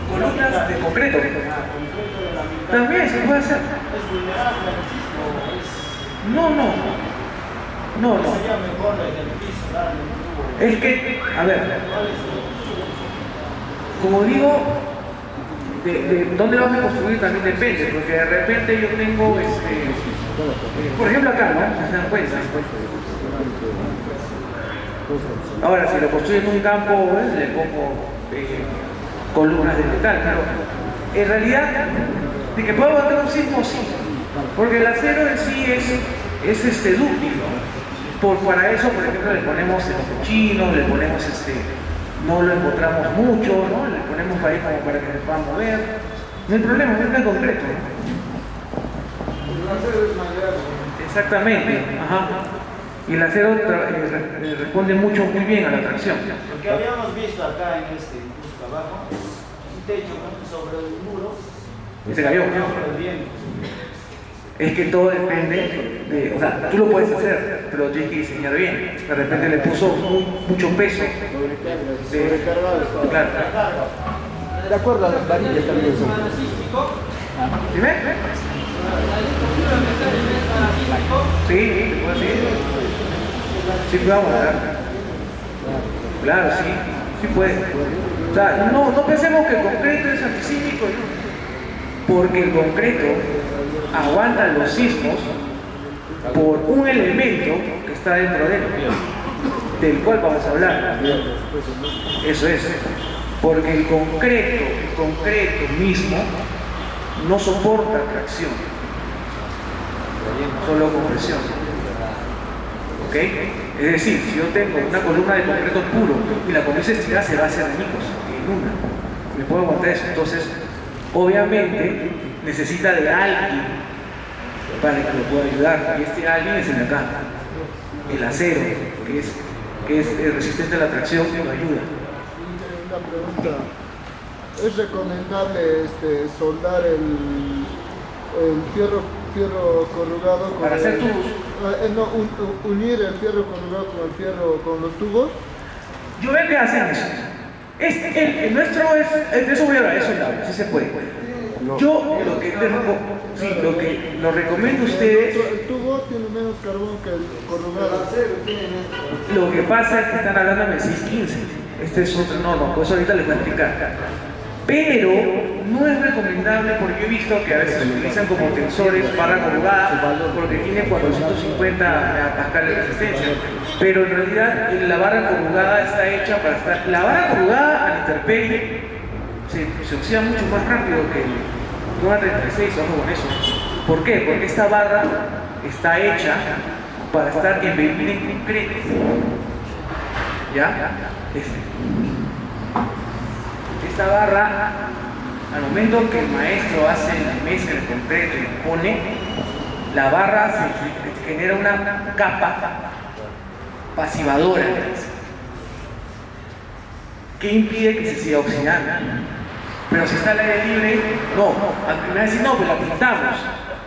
Speaker 3: Columnas de concreto. También se puede hacer. No. Es que, a ver, como digo, de dónde vamos a construir también depende, porque de repente yo tengo, por ejemplo acá, ¿no? ¿Se dan cuenta? Ahora, si lo construyo en un campo, le pongo columnas de metal, claro. En realidad, de que puedo aguantar un sismo, sí, porque el acero en sí es dúctil, ¿no? Para eso, por ejemplo, le ponemos el cochino, le ponemos no lo empotramos mucho, ¿no? Le ponemos para ahí para que se pueda mover. No hay problema, es el concreto, ¿no?
Speaker 5: El acero es maleable.
Speaker 3: Exactamente, ajá. Y el acero responde muy bien a la tracción.
Speaker 7: Lo que habíamos visto acá en justo abajo, un techo sobre el muro.
Speaker 3: Y se cayó. Es que todo depende de, o sea, tú lo puedes hacer, pero tienes que diseñar bien. De repente le puso mucho peso. Claro.
Speaker 6: De acuerdo a las varillas también son.
Speaker 3: ¿Sí ves? Sí, pues sí. Sí, vamos a ver. Claro, sí puede. O sea, no pensemos que el concreto es antisísmico, porque el concreto aguanta los sismos por un elemento que está dentro de él, del cual vamos a hablar. Eso es, porque el concreto mismo no soporta tracción, solo compresión. ¿Ok? Es decir, si yo tengo una columna de concreto puro y la comienzo a estirar, se va a hacer añicos en una. Me puedo aguantar eso. Entonces, obviamente, necesita de alguien para que lo pueda ayudar. Y este alguien es el de acá, el acero, que es resistente a la tracción y lo ayuda.
Speaker 5: Una pregunta. ¿Es recomendable soldar el fierro corrugado con
Speaker 3: Para hacer tubos.
Speaker 5: Unir el fierro corrugado con el fierro con los tubos?
Speaker 3: Yo veo que hacen eso. El nuestro es, de eso voy a hablar, eso ya, sí se puede. Yo lo que lo recomiendo a ustedes.
Speaker 5: El tubo tiene menos carbón que el corrugado.
Speaker 3: Lo que pasa es que están hablando de 615. Este es otro, no, pues ahorita les voy a explicar. Pero no es recomendable porque yo he visto que a veces se utilizan como tensores barra corrugada porque tiene 450 pascal de resistencia. Pero en realidad la barra corrugada está hecha para estar. La barra corrugada a la intemperie se oxida mucho más rápido que una 36, ojo con eso. ¿Por qué? Porque esta barra está hecha para estar embebida en concreto. ¿Ya? Esta barra, al momento que el maestro hace la mezcla de concreto y lo pone, la barra se genera una capa pasivadora. ¿Qué impide que se siga oxidando? Pero si está al aire libre, no. Al primer decir, no, pues la pintamos.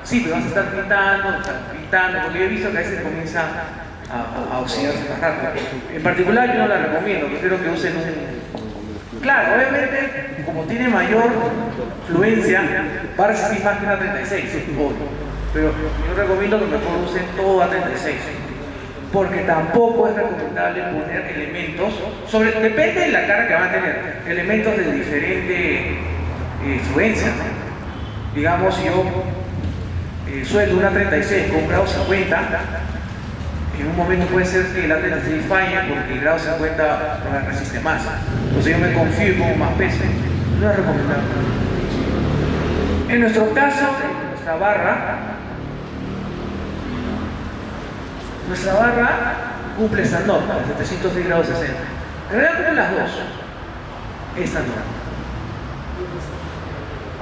Speaker 3: Sí, pero vas a estar pintando, porque yo he visto que a veces comienza a oxidarse más rápido. En particular yo no la recomiendo, prefiero que usen un... Claro, obviamente, como tiene mayor fluencia, va a resistir más que una 36, obvio. pero yo recomiendo que mejor usen todo a 36, porque tampoco es recomendable poner elementos, depende de la carga que van a tener, elementos de diferente fluencia, ¿no? Digamos, si yo sueldo una 36 con un grado 50, en un momento puede ser que la 36 falle porque el grado 50 no resiste más. Entonces yo me confío y pongo más peso. No es recomendable. En nuestro caso, nuestra barra cumple esta norma, de 706 grados 60. En realidad cumple las dos. Esta norma.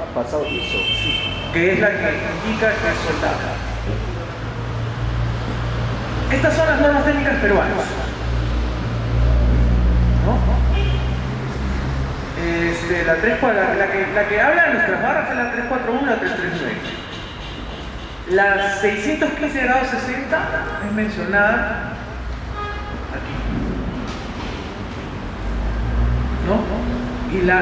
Speaker 6: Ha pasado ISO.
Speaker 3: Que es la que indica que es soldada. Estas son las normas técnicas peruanas. ¿No? La que habla de nuestras barras es la 341 y la 339. La 615 grados 60 es mencionada aquí. ¿No? Y la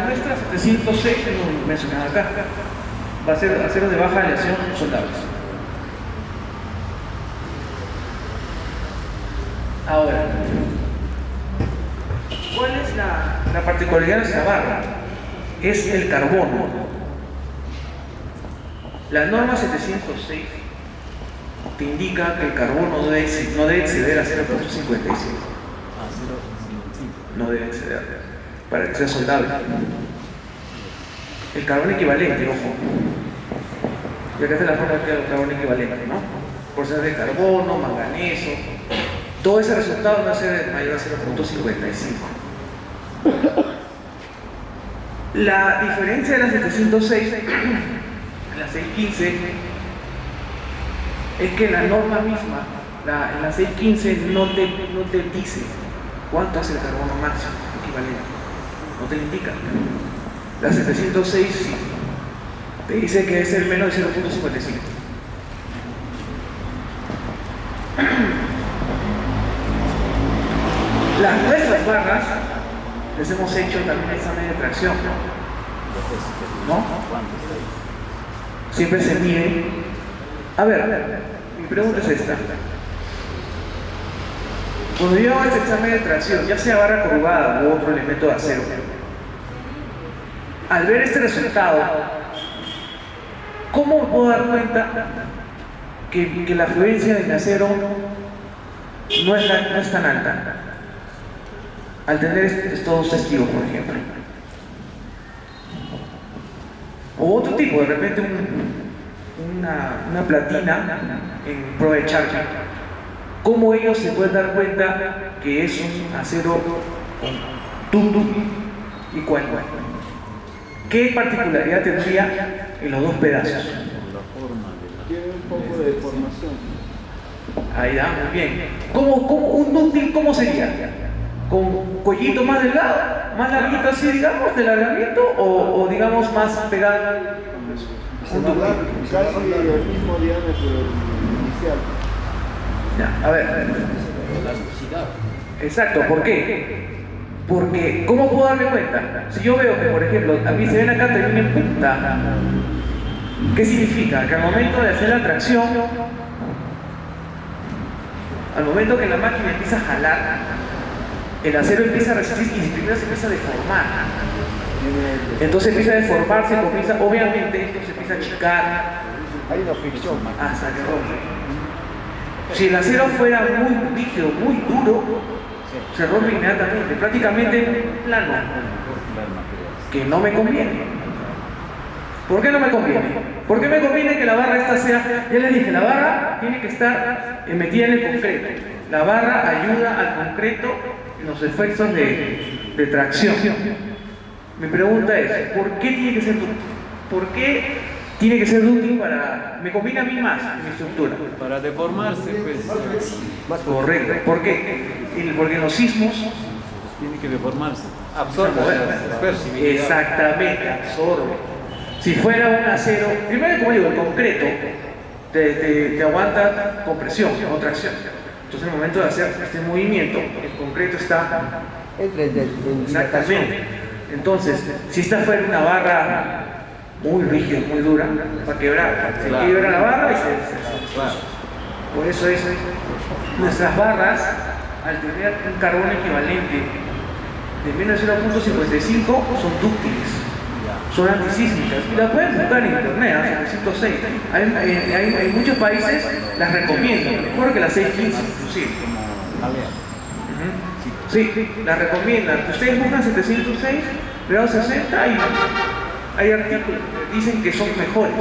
Speaker 3: nuestra 706 es mencionada acá. Va a ser aceros de baja aleación soldables. Ahora, ¿cuál es la particularidad de esta barra? Es el carbono. La norma 706 te indica que el carbono no debe exceder a 0.55. No debe exceder para que sea soldable. El carbono equivalente, ojo. Y acá está la forma del carbono equivalente, ¿no? Porcentaje de carbono, manganeso. Todo ese resultado no va a ser mayor a 0.55. La diferencia de la 706 y la 615 es que la norma misma, en la 615 no te dice cuánto es el carbono máximo equivalente. No te lo indica. La 706 sí. Te dice que debe ser menos de 0.55. Nuestras barras les hemos hecho también examen de tracción, ¿no? Siempre se mide. A ver, mi pregunta es esta. Cuando yo hago este examen de tracción, ya sea barra corrugada u otro elemento de acero, al ver este resultado, ¿cómo me puedo dar cuenta que la fluencia del acero no es tan alta? Al tener estos dos testigos, por ejemplo. O otro tipo, de repente una platina en prueba de Charge. ¿Cómo ellos se pueden dar cuenta que es un acero tundu y cuál? ¿Qué particularidad tendría en los dos pedazos?
Speaker 5: Tiene un poco de deformación.
Speaker 3: Ahí da, muy bien. Un dúctil cómo sería? ¿Con cuellito más delgado, más larguito así, digamos, del alargamiento, o digamos más pegado?
Speaker 5: Casi el mismo diámetro inicial.
Speaker 3: Ya, a ver. Exacto, ¿por qué? Porque, ¿cómo puedo darme cuenta? Si yo veo que, por ejemplo, a mí se ven acá termina en punta, ¿qué significa? Que al momento de hacer la tracción, al momento que la máquina empieza a jalar, el acero empieza a resistir y primero se empieza a deformar. Entonces empieza a deformarse, obviamente esto se empieza a achicar.
Speaker 6: Hay una fricción.
Speaker 3: Hasta que rompe. Si el acero fuera muy rígido, muy duro, se rompe inmediatamente, prácticamente plano. Que no me conviene. ¿Por qué no me conviene? ¿Por qué me conviene que la barra esta sea? Ya les dije, la barra tiene que estar metida en el concreto. La barra ayuda al concreto en los efectos de tracción. Mi pregunta es, ¿por qué tiene que ser dúctil? ¿Por qué tiene que ser dúctil para... me conviene a mí más en mi estructura?
Speaker 4: Para deformarse, pues.
Speaker 6: Más
Speaker 3: Correcto. ¿Por qué? Porque en los sismos...
Speaker 4: Tiene que deformarse. Absorbe.
Speaker 3: Exactamente, absorbe. Si fuera un acero... Primero, como digo, el concreto te aguanta compresión, no tracción. Entonces, en el momento de hacer este movimiento, el concreto está...
Speaker 6: Entra en
Speaker 3: Exactamente. Entonces, si esta fuera una barra muy rígida, muy dura, para quebrar. Se
Speaker 4: Claro.
Speaker 3: quiebra la barra y se
Speaker 4: Claro.
Speaker 3: Por eso nuestras barras, al tener un carbón equivalente de menos 0.55, son dúctiles, son antisísmicas. Y las pueden buscar en internet, 706. Hay muchos países las recomiendan, mejor que las 615 inclusive. Sí, las recomiendan. Ustedes buscan 706, grado 60 y hay artículos que dicen que son mejores,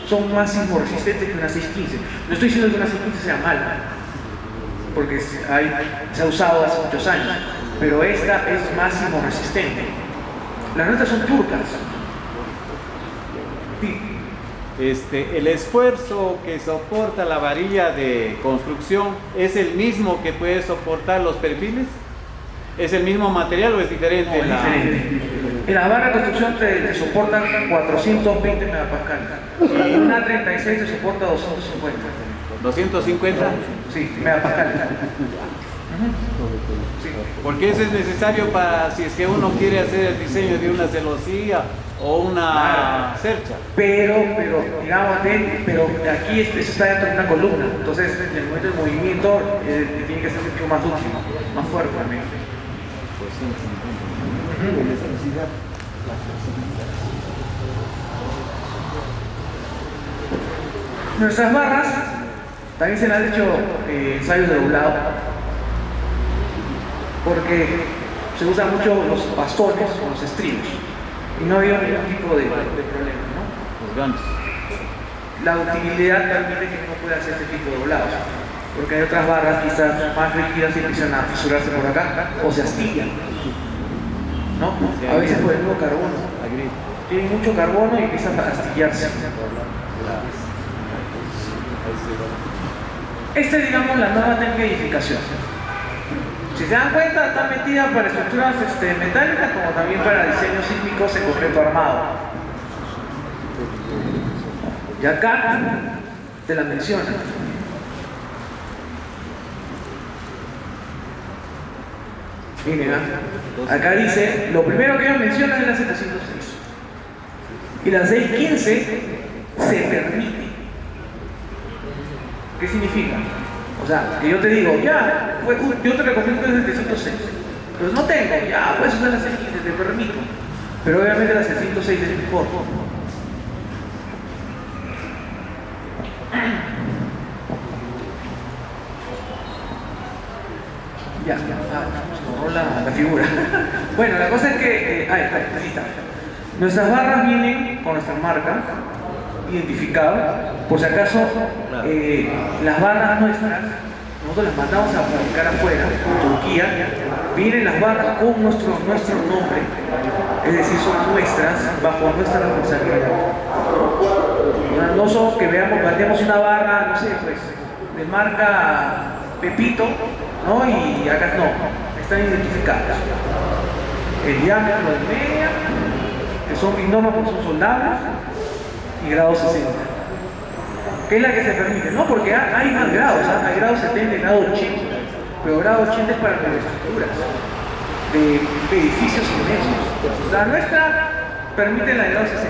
Speaker 3: son más sismorresistentes que una 615. No estoy diciendo que una 615 sea mala, porque se ha usado hace muchos años, pero esta es más sismorresistente. Las nuestras son turcas. Sí.
Speaker 4: El esfuerzo que soporta la varilla de construcción es el mismo que puede soportar los perfiles. ¿Es el mismo material o es diferente?
Speaker 3: No, es diferente. En la barra de construcción te soportan 420 megapascales y una 36 te soporta 250.
Speaker 4: 250.
Speaker 3: Sí, megapascales. Sí.
Speaker 4: Porque eso es necesario para si es que uno quiere hacer el diseño de una celosía o una cercha.
Speaker 3: Pero digamos, pero aquí eso está dentro de una columna, entonces en el momento del movimiento tiene que ser mucho más útil, más fuerte también. Nuestras barras también se le han hecho ensayos de doblado, porque se usan mucho los bastones o los estribos y no había ningún tipo de problema, ¿no?
Speaker 4: Los ganchos.
Speaker 3: La utilidad permite que uno pueda hacer este tipo de doblados, porque hay otras barras quizás más rígidas y empiezan a fisurarse por acá o se astillan, ¿no? A veces por el mismo carbono. Tienen mucho carbono y empiezan a astillarse. Esta es, digamos, la nueva técnica de edificación. Si se dan cuenta, está metida para estructuras metálicas como también para diseños sísmicos en concreto armado. Y acá te la mencionan. Miren, acá dice, lo primero que ellos mencionan es la 706. Y la 615 se permite. ¿Qué significa? O sea, que yo te digo, ya, yo te recomiendo el 706. Pero no tengo, ya, puedes usar la 615, te permito. Pero obviamente la 706 es mejor. Ya, se borró la figura. Bueno, la cosa es que, ahí está. Nuestras barras vienen con nuestra marca identificada. Por si acaso, las barras nuestras, nosotros las mandamos a fabricar afuera, en Turquía. Vienen las barras con nuestro nombre, es decir, son nuestras, bajo nuestra responsabilidad. No somos que vendemos una barra, no sé, pues, de marca Pepito, ¿no? Y acá no, están identificadas. El diámetro de media, que son normas porque son soldables, y grado 60. ¿Qué es la que se permite? No, porque hay más grados, ¿eh? Hay grado 70 y grado 80. Pero grado 80 es para estructuras de edificios inmensos. La nuestra permite la de grado 60.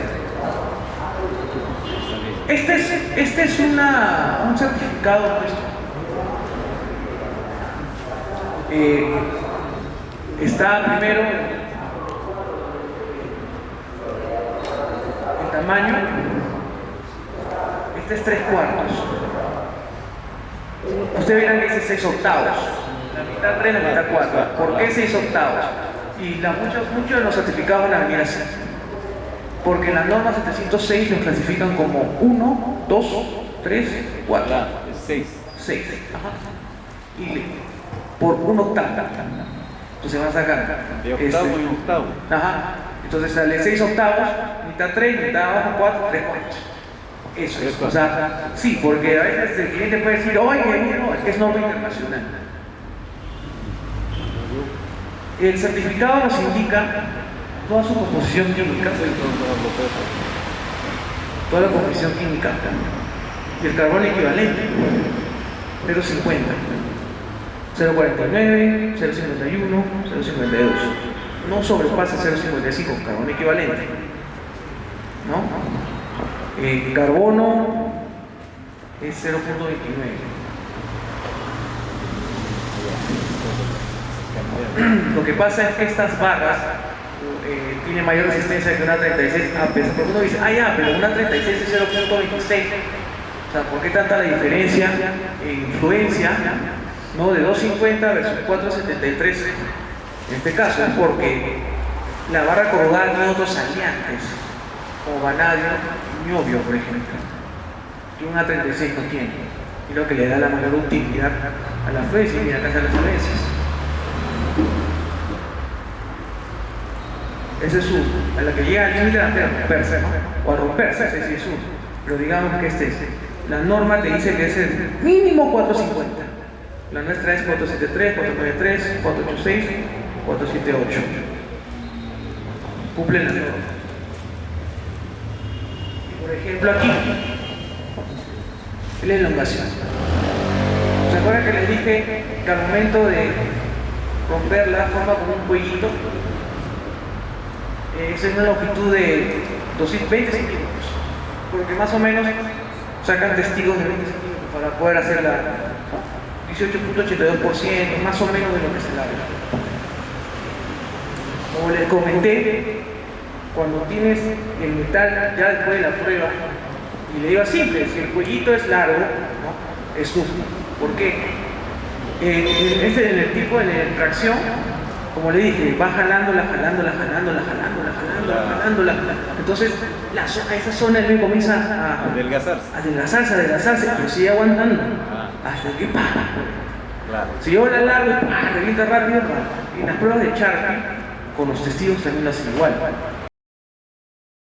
Speaker 3: Este es un certificado nuestro. Está primero el tamaño. Este es 3/4. Ustedes verán que dice 6 octavos. La mitad 3, la mitad 4. ¿Por qué 6 octavos? Y muchos de los certificados la venir así. Porque en la norma 706 los clasifican como 1, 2, 3, 4.
Speaker 4: 6.
Speaker 3: 6. Y por 1 octavo. Entonces van a sacar.
Speaker 4: De octavo en octavo.
Speaker 3: Ajá. Entonces sale 6 octavos, mitad 3, mitad abajo 4, 3 cuartos. Eso es. O sea, sí, porque a veces el cliente puede decir, oye, no, es que es norma internacional. El certificado nos indica toda su composición química, toda la composición química y el carbono equivalente, 0,50, 0,49, 0,51, 0,52. No sobrepasa 0,55 carbono equivalente. ¿no? El carbono es 0.29. Lo que pasa es que estas barras tienen mayor resistencia que una 36, a pesar porque uno dice, pero una 36 es 0.26. O sea, ¿por qué tanta la diferencia en influencia, ¿no? De 2.50 versus 4.73? En este caso es porque la barra corrugada tiene otros aliantes, como vanadio y niobio, por ejemplo, que una 36 no tiene, y lo que le da la mayor utilidad a la fluencia. Y mira, acá están las fluencias. Ese es uno, a la que llega al límite de romperse, ¿no? O a romperse, ese sí es uno. Pero digamos que la norma te dice que es el mínimo 450. La nuestra es 473, 493, 486, 478. Cumplen la norma. Por ejemplo, aquí, la elongación. ¿Se acuerdan que les dije que al momento de romperla forma como un cuellito? Esa es una longitud de 220 centímetros, porque más o menos sacan testigos de 20 centímetros para poder hacer la 18.82%, más o menos de lo que se larga. Como les comenté, cuando tienes el metal ya después de la prueba, y le digo simple, si el cuellito es largo, ¿no? Es justo. ¿Por qué? En el tipo de tracción, como le dije, va jalándola. Entonces, esa zona me comienza a adelgazarse, pero sigue aguantando hasta que ¡pah!
Speaker 4: Claro.
Speaker 3: Si yo la largo, revienta rápido. Y en las pruebas de Sharpie, con los testigos también lo hacen igual.